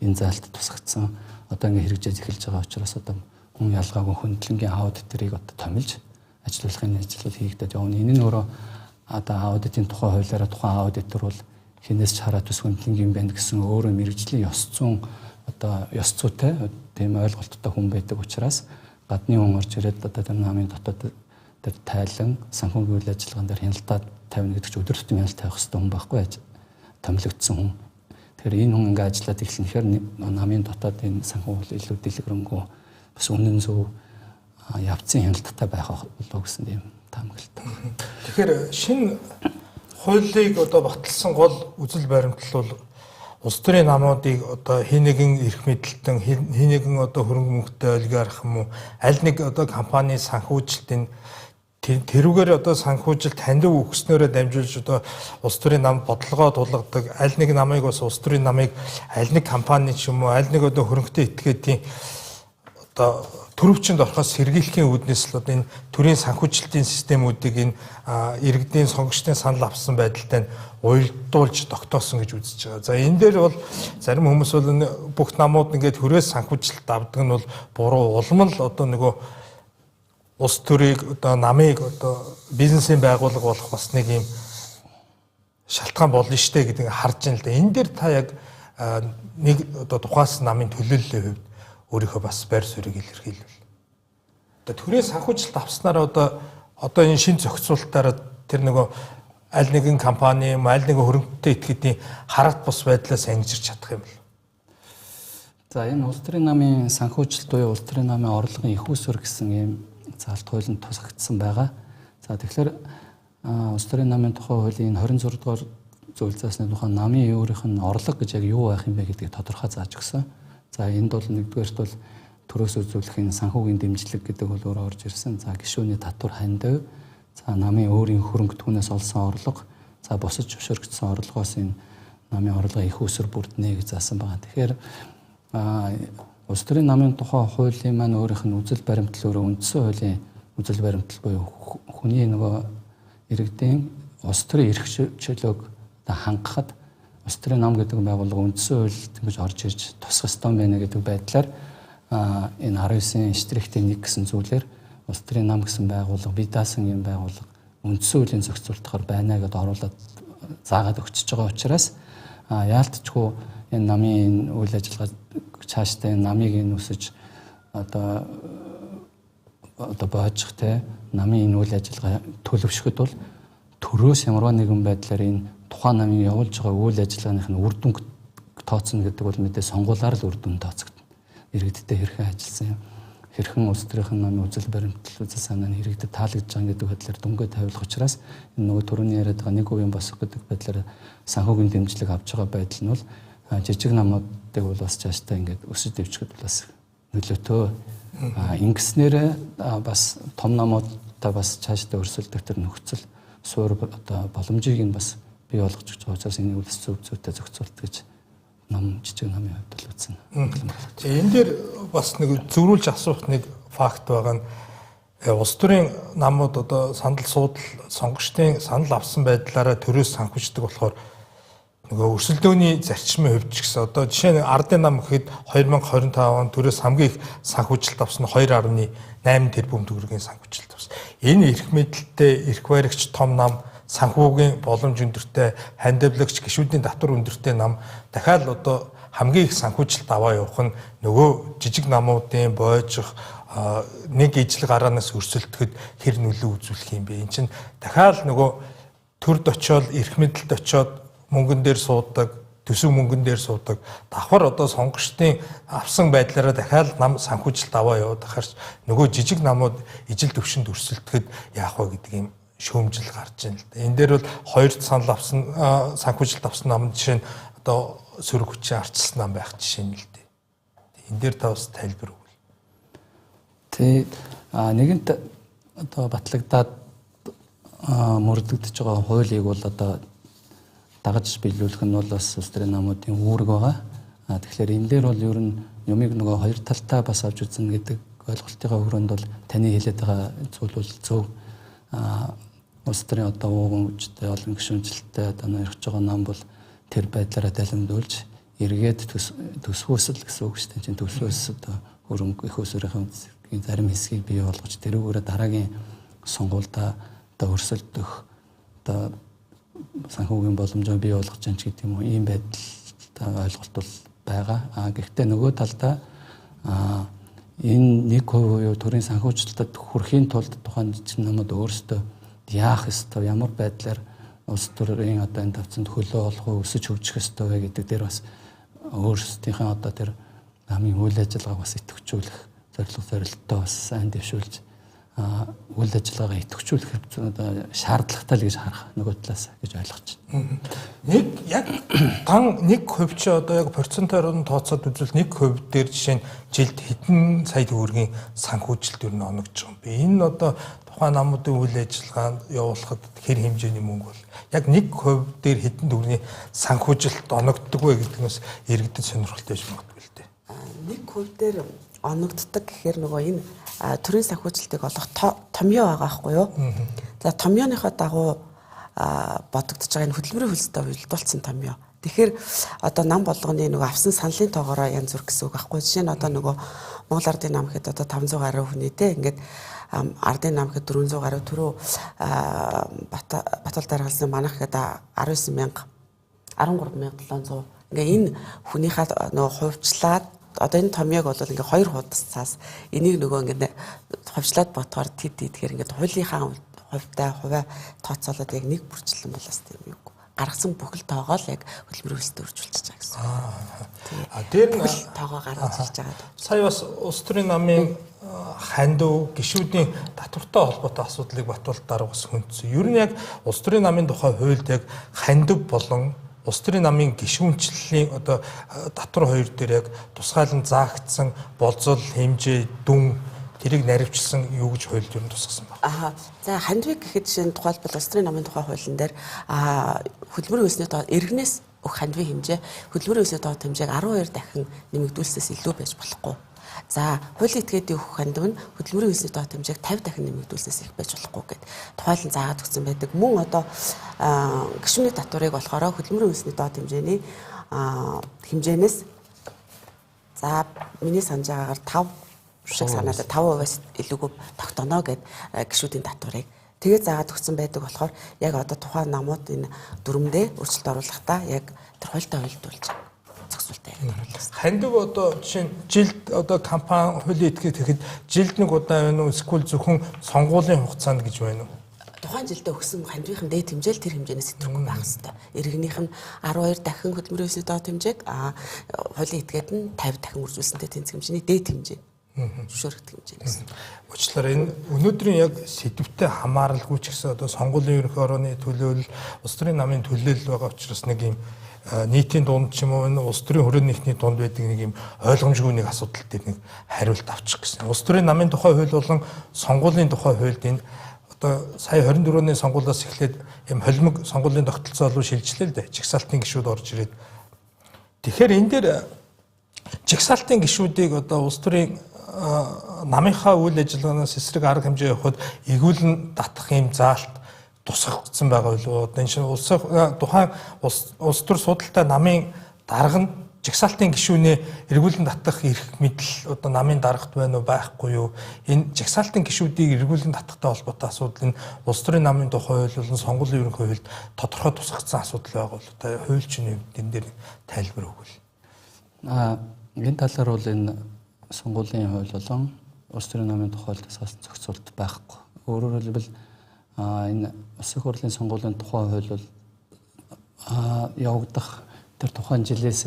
энэ залт тусгагдсан. Одоо ингэ хэрэгжиж эхэлж байгаа учраас одоо хүн ялгаагүй хөндлөнгийн аудиторыг одоо томилж ажилуулахын ажил хийгдэж явна. Энэ нь өөрөө одоо аудитын тухай хуулиараа тухайн аудитор бол хинээс ч хараад ус хөндлөнгийн байна гэсэн өөрөө мэрэгжлийн ёс зүйн одоо ёс зүйтэй тийм ойлголттой хүн байдаг учраас гадны хүн орж ирээд одоо тэр намын дотоод тэр тайлан санхүүгийн үйл ажиллагаан дээр хяналтаа тавина гэдэг чинь өдөр тутмын хяналт тавих хэрэгтэй хүн байхгүй томилогдсон хүн. Тэгэхээр энэ хүн ингээ ажиллаад эхлэнэхээр намын дотоод энэ санхүү илүү дэлгэрэнгүй бас үнэн зөв явцын хяналттай байх болов гэсэн юм таамаглалтай. Тэгэхээр шинэ хуулийг одоо баталсан гол үзэл баримтлал бол улс төрийн намуудыг одоо хин нэгэн эрх мэдэлтэн хин нэгэн одоо хөрөнгө мөнгөтэй олигарх юм уу аль нэг одоо компани санхүүжилтийн тэрүүгээр одоо санхүүжилт хандив өгснөөрөө дамжуулж одоо улс төрийн намд бодлогоо тулгадаг аль нэг намыг бас улс төрийн намыг аль нэг компани ч юм уу аль нэг одоо хөрөнгөтэй этгээдийн одоо төрөвчөнд орохоос сэргийлэхийн үүднээс л одоо энэ төрийн санхүүжилтийн системүүдийг энэ иргэдийн сонгогчдын санал авсан байдалтай уялдуулж тогтоосон гэж үзэж байгаа. За энэ дээр бол зарим хүмүүс бол бүх намууд ингээд хүрээс санхүүжилт авдаг нь бол буруу улам л одоо нөгөө улс төрийг одоо намыг одоо бизнесийн байгууллага болох бас нэг юм шалтгаан болно штэ гэдэг харж байна л да. Энэ дээр та яг нэг одоо тухаас намын төлөөллийн хувьд өөрийнхөө бас байр суурийг илэрхийлвэл. Одоо төрийн санхүүжилт авснараа одоо энэ шин зохицуулалтаараа тэр нөгөө аль нэгэн компани, аль нэгэн хөрөнгөтэй этгээдийн харагт бус байдлаас ангижирч чадах юм бол. За энэ улс төрийн намын санхүүжилт буюу улс төрийн намын орлогын их усүр гэсэн ийм заалт хуулинд тусгагдсан байгаа. За тэгэхээр улс төрийн намын тухай хуулийн 26 дугаар зөвлөлт заасны тухай намын өөрийнх нь орлого гэж яг юу байх юм бэ гэдгийг тодорхой зааж өгсөн. За энд бол нэгдүгээрт бол төрөөс үзүүлэхийн санхүүгийн дэмжлэг гэдэг бол өөр орж ирсэн. За гишүүний татвар хандив, за намын өөрийн хөрөнгө түүнээс олсон орлого, за бусад зөвшөөрөгдсөн орлогоос энэ намын орлого их усэр бүрднэ гэж заасан байгаа. Тэгэхээр улс төрийн намын тухай хуулийн маань өөрийнх нь үзэл баримтлал өөрөө үндсэн хуулийн үзэл баримтлал буюу хүний нөгөө иргэдийн улс төрийн эрх чөлөөг хангахад улс төрийн нам гэдэг байгууллага үндсэн хуульд ингэж орж ирж тусах ёстой байна гэдэг байдлаар энэ 19/1 гэсэн зүйлээр улс төрийн нам гэсэн байгууллага бие даасан юм байгууллага үндсэн хуулийн зохицуултаар байна гэдээ оруулаад заагаад өгчөж байгаа учраас яалтчгүй энэ намын үйл ажиллагаа цаашдаа энэ намыг энэ үсэж одоо боожих те намын энэ үйл ажиллагаа төлөвшөхөд бол төрөөс ямарваа нэгэн байдлаар энэ тухайн намын явуулж байгаа үйл ажиллагааных нь үр дүн тооцно гэдэг бол мэдээ сонгуулаар л үр дүн тооцогдно. Иргэдтэй хэрхэн ажилласан юм, хэрхэн улс төрийн намын үзэл баримтлал үзэл санаа нь иргэдэд таалагдж байгаа гэдэг байдлаар дүнгээ тавиулах учраас энэ нөгөө түрүүний яриад байгаа нэг үеийн босох гэдэг байдлаар санхүүгийн дэмжлэг авч байгаа байдал нь бол жижиг намуудыг бол бас цаашдаа ингээд өсөж дэвчгэд бас нөлөөтэй. Ингэснээр бас том намуудаа бас цаашдаа өрсөлдөх төр нөхцөл суур одоо боломжийг нь бас бий болгож өгч байгаа учраас энэ үлс зөв зүйтэй зохицуулт гэж нам жижиг намын хувьд л үзсэн. Энэ дээр бас нэг зөврүүлж асуух нэг факт байгаа нь улс төрийн намууд одоо санал суудал сонгогчдын санал авсан байдлаараа төрөөс санхүүждэг болохоор нөгөө өрсөлдөөний зарчмын хувьд ч гэсэн одоо жишээ нь ардын нам гэхэд 2025 он төрөөс хамгийн их санхүүжилт авсан 2.8 тэрбум төгрөгийн санхүүжилт авсан. Энэ эрх мэдэлтэй эрх баригч том нам санхүүгийн боломж өндөртэй хандивлагч гишүүдийн татвар өндөртэй нам дахиад одоо хамгийн их санхүүжилт аваа явах нь нөгөө жижиг намуудын боожих нэг ижил гараанаас өрсөлдөхөд хэр нөлөө үзүүлэх юм бэ? Энд чинь дахиад нөгөө төрд очиод эрх мэдэлд очиод мөнгөн дээр суудаг, төсөв мөнгөн дээр суудаг. Давхар одоо сонгогчдын авсан байдлаараа дахиад нам санхүүжилт аваа яваад ахарч нөгөө жижиг намууд ижил төвшөнд өрсөлдөхөд яах вэ гэдэг юм шөөмжил гарч ийн л да. Энэ дээр бол хоёрт санал авсан санхүүжилт авсан намд жишээ нь одоо сөрөг хүчин арчилсан нам байх жишээ нь л дээ. Энэ дээр та бас тайлбар өгвөл. Тэгээд нэгэнт одоо батлагдаад мөрдөгдөж байгаа хуулийг бол одоо дагаж биелүүлэх нь бол бас улс төрийн намуудын үүрэг байгаа. Тэгэхээр энэ дээр бол ер нь юмыг нөгөө хоёр талтай бас авч үзнэ гэдэг ойлголтынхаа өрөөнд бол таны хэлээд байгаа зүйл бол зөв. Улс төрийн одоо ууган хүчтэй олон гишүүнчлэлтэй одоо нэрхэж байгаа нам бол тэр байдлаараа далимдуулж эргээд төсвөөсөл гэсэн үг шүү дээ. Чинь төсвөөс одоо хөрөнгө их усрын зарим хэсгийг бий болгож тэрүүгээрээ дараагийн сонгуульдаа одоо өрсөлдөх одоо санхүүгийн боломжоо бий болгож байгаа ч гэдэг юм уу, ийм байдалтай ойлголт бол байгаа. Гэхдээ нөгөө талдаа энэ 1% буюу төрийн санхүүжилтад хүрэхийн тулд тухайн жижиг намууд өөрсдөө яах ёстой, ямар байдлаар улс төрийн одоо энэ тавцанд хөлөө олох уу, өсөж хөгжих ёстой вэ гэдэг дээр бас өөрсдийнхээ одоо тэр намын үйл ажиллагааг бас идэвхжүүлэх зорилготой бас сайн дэвшүүлж үйл ажиллагаагаа идэвхжүүлэх одоо шаардлагатай л гэж харах нөгөө талаас гэж ойлгож байна. Нэг яг ган 1% ч одоо яг процентоор нь тооцоод үзвэл 1% дээр жишээ нь жилд хэдэн сая төгрөгийн санхүүжилт юу ногж байгаа юм бэ? Энэ одоо тухайн намуудын үйл ажиллагаанд явуулахад хэр хэмжээний мөнгө бол яг 1% дээр хэдэн төгрөгийн санхүүжилт оногддог вэ гэдэг нь бас иргэдэд сонирхолтой байж магадгүй л дээ. 1% дээр оногддог гэхээр нөгөө энэ төрийн санхүүжилтийг олох томьёо байгаа байхгүй юу? За томьёоныхоо дагуу бодогдож байгаа энэ хөдөлмөрийн хөлсөд уялдуулсан томьёо. Тэгэхээр одоо нам болгоны нөгөө авсан саналын тоогоороо янз бүр гэсэн үг байхгүй. Жишээ нь одоо нөгөө Монгол Ардын нам гэхэд одоо 500 гаруй хүнийтэй ингээд Ардын нам гэхэд 400 гаруй түрүү Батбол дараалсан манайх гэдэг 139,700 ингээ энэ хүнийхээ нөгөө хувьчлаад одоо энэ томьёог бол ингээ хоёр хуудасаас энийг нөгөө ингээ хувьчлаад ботхоор тэд тэгэхээр ингээ хуулийнхаа хувьтай хувиа тооцоолоод яг нэг бүрчлэн болоос тийм юм. гаргасан бүхэл тоогоо л яг хөдөлмөрийн үйлсэд үржүүлчихэж байгаа гэсэн. Тэр нь бүхэл тоогоо гаргаж ирж байгаа. Сая бас улс төрийн намын хандив гишүүдийн татвартай холбоотой асуудлыг Батболд дарга бас хүндсэн. Ер нь яг улс төрийн намын тухай хуульд яг хандив болон улс төрийн намын гишүүнчлэлийн одоо татвар хоёр дээр яг тусгайлан заагдсан болзол хэмжээ дүн тэрийг наривчлсан юу гэж хуульд ер нь тусгасан байна. За хандивыг гэхэд жишээ нь тухайлбал улс төрийн намын тухай хуулийн дээр хөдөлмөрийн үйлсний доод иргэнээс өгөх хандивын хэмжээ хөдөлмөрийн үйлсний доод хэмжээг 12 дахин нэмэгдүүлсээс илүү байж болохгүй. За хуулийн этгээдийн өгөх хандив нь хөдөлмөрийн үйлсний доод хэмжээг 50 дахин нэмэгдүүлсээс их байж болохгүй гэд тухайлан заагаад өгсөн байдаг. Мөн одоо гишүүний татварыг болохоор хөдөлмөрийн үйлсний доод хэмжээний хэмжээнээс за миний санаж байгаагаар 5 шиг санаадаа 5%-аас илүүгүй тогтооно гэд гишүүдийн татварыг тэгээ заагаад өгсөн байдаг болохоор яг одоо тухайн намууд энэ дүрмдээ өөрчлөлт оруулахдаа яг тэр хуультай уялдуулж зохицуултаа яг оруулсан. Хандив одоо жишээ нь жилд одоо компани хуулийн этгээд тэгэхэд жилд нэг удаа байна уу эсвэл зөвхөн сонгуулийн хугацаанд гэж байна уу? Тухайн жилдээ өгсөн хандивын дээд хэмжээл тэр хэмжээнээс идэвхгүй байх ёстой. Иргэнийх нь 12 дахин хөдөлмөрийн үйлсний доод хэмжээг хуулийн этгээд нь 50 дахин үржүүлсэнтэй тэнцэх хэмжээний дээд хэмжээ. Зөвшөөрөгдөх хэмжээ гэсэн. Уучлаарай энэ өнөөдрийн яг сэдвтэй хамааралгүй ч гэсэн одоо сонгуулийн ерөнхий орооны төлөөлөл улс төрийн намын төлөөлөл байгаа учраас нэг юм нийтийн дунд ч юм уу энэ улс төрийн хүрээний нэгний дунд байдаг нэг юм ойлгомжгүй нэг асуудал дээр нэг хариулт авчих гэсэн. Улс төрийн намын тухай хууль болон сонгуулийн тухай хуульд энэ одоо сая 24-ны сонгуулиас эхлээд юм холимог сонгуулийн тогтолцоо руу шилжлээ л дээ. Жигсаалтын гишүүд орж ирээд. Тэгэхээр энэ дээр жигсаалтын гишүүдийг одоо улс төрийн намынхаа үйл ажиллагаанаас эсрэг арга хэмжээ явахад эгүүлэн татах юм заалт тусгагдсан байгаа юу? Энэ чинь тухайн улс төр судалтай намын дарга нь жигсаалтын гишүүнээ эргүүлэн татах эрх мэдэл одоо намын даргад байна уу байхгүй юу? Энэ жигсаалтын гишүүдийг эргүүлэн татахтай холбоотой асуудал нь улс төрийн намын тухай хууль болон сонгуулийн ерөнхий хуульд тодорхой тусгагдсан асуудал байгаа бол та хуульчны энэ дээр тайлбар өгвөл. Энэ талаар бол энэ сонгуулийн хууль болон улс төрийн намын тухай тусгасан зохицуулт байхгүй. Өөрөөр хэлбэл энэ улсын хурлын сонгуулийн тухай хууль бол явагдах тэр тухайн жилээс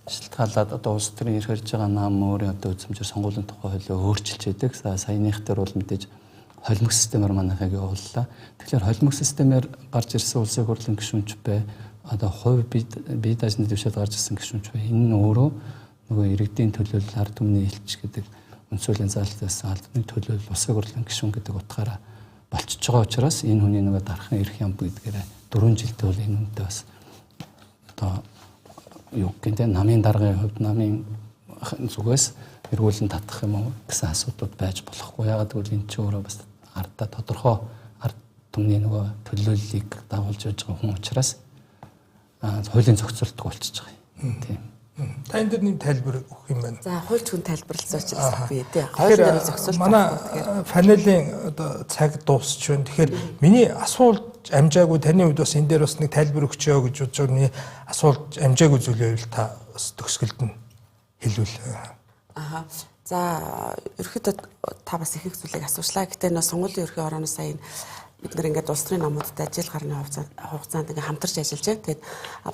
шилтгаалаад одоо улс төрийн ирэх ирж байгаа нам өөрийн одоо үзмжээр сонгуулийн тухай хуулийг өөрчилж байдаг. Саяных дээр бол мэдээж холимог системээр манайхыг явууллаа. Тэгэхээр холимог системээр гарч ирсэн улсын хурлын гишүүнч бай одоо хувь бие даашны дэвшээд гарч ирсэн гишүүнч бай. Энэ нь өөрөө нөгөө иргэдийн төлөөлөл ард түмний хэлч гэдэг үндсүүлийн заалтаас албаны төлөөлөл улсын хурлын гишүүн гэдэг утгаараа болчихж байгаа учраас энэ хүний нөгөө дархан эрх ям гэдгээр 4 жилдээ бол энэ үнэтэй бас одоо юу гэнтэй намын даргын хувьд намын зүгээс эргүүлэн татах юм уу гэсэн асуудлууд байж болохгүй. Ягаад гэвэл энэ ч өөрөө бас ардаа тодорхой ард түмний нөгөө төлөөллийг дагуулж явж байгаа хүн учраас хуулийн зохицуултыг болчихж байгаа юм. Тийм. Та энэ дээр нэг тайлбар өгөх юм байна. За хуульч хүн тайлбарласан учраас би тий. Хуулийн зохицуулт манай панелийн одоо цаг дуусч байна. Тэгэхээр миний асуулт амжаагүй таны хувьд бас энэ дээр бас нэг тайлбар өгчөө гэж бодож байгаа. Миний асуулт амжаагүй зүйлээ байвал та бас төгсгөлд нь хэлвэл. За ерөөхдөө та бас их зүйлийг асуушлаа. Гэтэ нөө сонгуулийн ерхий орооноос сая бид нар ингээд улс төрийн намуудтай жил гарны хугацаанд ингээд хамтарч ажиллаж байна. Тэгээд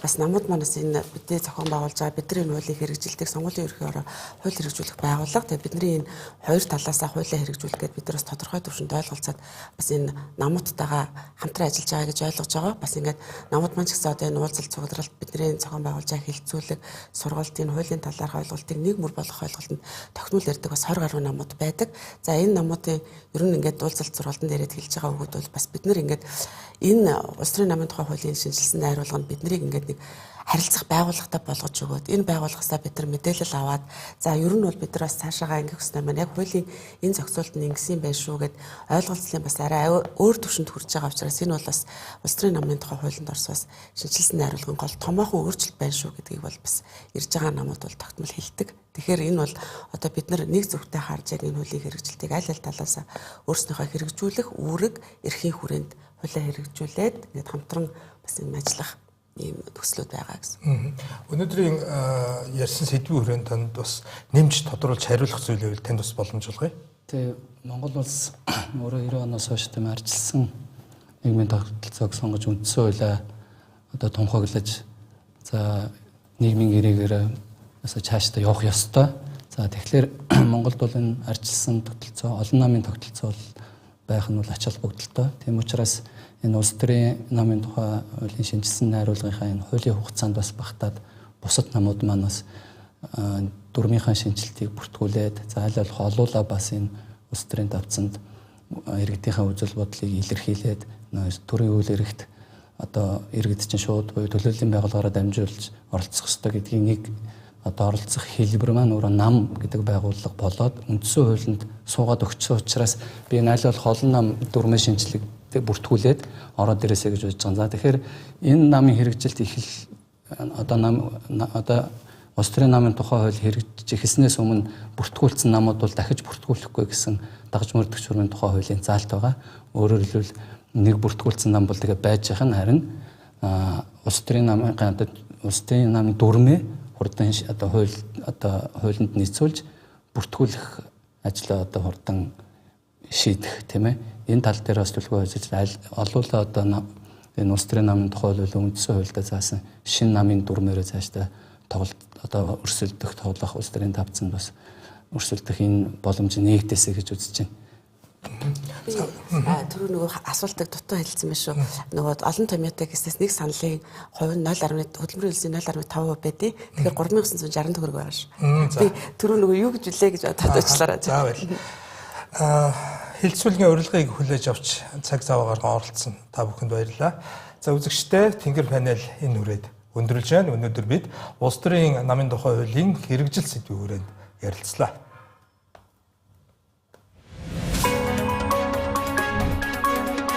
бас намууд манаас энэ бидний зохион байгуулж байгаа бидний хуулийг хэрэгжилдэг сонгуулийн ерхий ороо хууль хэрэгжүүлэх байгууллага. Тэгээд бидний энэ хоёр талаасаа хуулийг хэрэгжүүлэх гэдэг бид нар бас тодорхой төвшөнд ойлголцоод бас энэ намуудтайгаа хамтран ажиллаж байгаа гэж ойлгож байгаа. Бас ингээд намууд маань ч гэсэн одоо энэ уулзалт цугларалт бидний зохион байгуулж байгаа хилцүүлэг сургалтын хуулийн талаарх ойлголтыг нэг мөр болгох ойлголтод тогтмол ярьдаг бас 20 гаруй намууд байдаг. За энэ намуудын ер нь ингээд уулзалт сургалтанд ирээд хэлж байгаа үгүүд бол бас бид нар ингээд энэ улс төрийн намын тухай хуулийн шинжилсэн найруулга нь биднийг ингээд нэг харилцах байгууллагатай болгож өгөөд энэ байгууллагаасаа бид нар мэдээлэл аваад за ер нь бол бид нар бас цаашаагаа ингэх хэрэгтэй маань яг хуулийн энэ зохицуулт нь ингэсэн байх шүү гэд ойлголцлын бас арай өөр төвшөнд хүрч байгаа учраас энэ бол бас улс төрийн намын тухай хуулинд орсоос шинжилсэн найруулгын гол томоохон өөрчлөлт байна шүү гэдгийг бол бас ирж байгаа намууд бол тогтмол хэлдэг. Тэгэхээр энэ бол одоо бид нар нэг зөвхөн харж яг энэ хуулийн хэрэгжилтийг аль аль талаас өөрснийхөө хэрэгжүүлэх үүрэг эрхийн хүрээнд хуулиа хэрэгжүүлээд ингээд хамтран бас энэ ажиллах ийм төслүүд байгаа гэсэн. Өнөөдрийн ярьсан сэдвийн хүрээнд танд бас нэмж тодруулж хариулах зүйл байвал танд бас боломжуулгая. Тэгээ Монгол улс өөрөө 90 оноос хойш тийм арчилсан нийгмийн тогтолцоог сонгож үндсэн хуулиа одоо тунхаглаж за нийгмийн гэрээгээр цаашдаа явах ёстой. За тэгэхээр Монголд бол энэ арчилсан тогтолцоо, олон намын тогтолцоо байх нь бол ач холбогдолтой. Тийм учраас энэ улс төрийн намын тухай хуулийн шинжилсэн найруулгынхаа энэ хуулийн хугацаанд бас багтаад бусад намууд манаас дүрмийнхаа шинжилтийг бүртгүүлээд за аль болох олуулаа бас энэ улс төрийн давцанд иргэдийнхээ үзэл бодлыг илэрхийлээд төрийн үйл хэрэгт одоо иргэд чинь шууд буюу төлөөллийн байгууллагаараа дамжуулж оролцох ёстой гэдгийг нэг одоо оролцох хэлбэр маань өөрөө нам гэдэг байгууллага болоод үндсэн хуулинд суугаад өгсөн учраас би энэ аль болох олон нам дүрмийн шинжилгээг бүртгүүлээд ороод ирээсэй гэж бодож байгаа. За тэгэхээр энэ намын хэрэгжилт одоо улс төрийн намын тухай хууль хэрэгжиж эхэлснээс өмнө бүртгүүлсэн намууд бол дахиж бүртгүүлэхгүй гэсэн дагж мөрдөгч хөрмийн тухай хуулийн заалт байгаа. Өөрөөр хэлбэл нэг бүртгүүлсэн нам бол тэгээ байж байгаа нь харин улс төрийн намын дүрмээ хурдан одоо хуулинд нийцүүлж бүртгүүлэх ажлаа одоо хурдан шийдэх тийм ээ. Энэ тал дээр бас төлөвлөгөө хийж олуулаа одоо энэ улс төрийн намын тухай хууль үндсэн хуульдаа заасан шинэ намын дүрмээрээ цаашдаа одоо өрсөлдөх тоглох улс төрийн давцанд бас өрсөлдөх энэ боломж нэгдэсэй гэж үзэж байна. Түрүү нөгөө асуултыг дутуу хэлсэн байх шүү. Нөгөө олон томьёотой гэснээс нэг саналын хувь нь 0.1 хөдөлмөрийн хөлсийн 0.5% байдیں۔ Тэгэхээр 3960 төгрөг байгаа шүү. Би түрүү нөгөө юу гэж үлээ гэж бодоод очлаарай. За байл. Хэлцүүлгийн урилгыг хүлээж авч цаг зав гарган оролцсон та бүхэнд баярлалаа. За үзэгчдээ Тэнгэр панел энэ хүрээд өндөрлж байна. Өнөөдөр бид улс төрийн намын тухай хуулийн хэрэгжил сэдвийн хүрээнд ярилцлаа.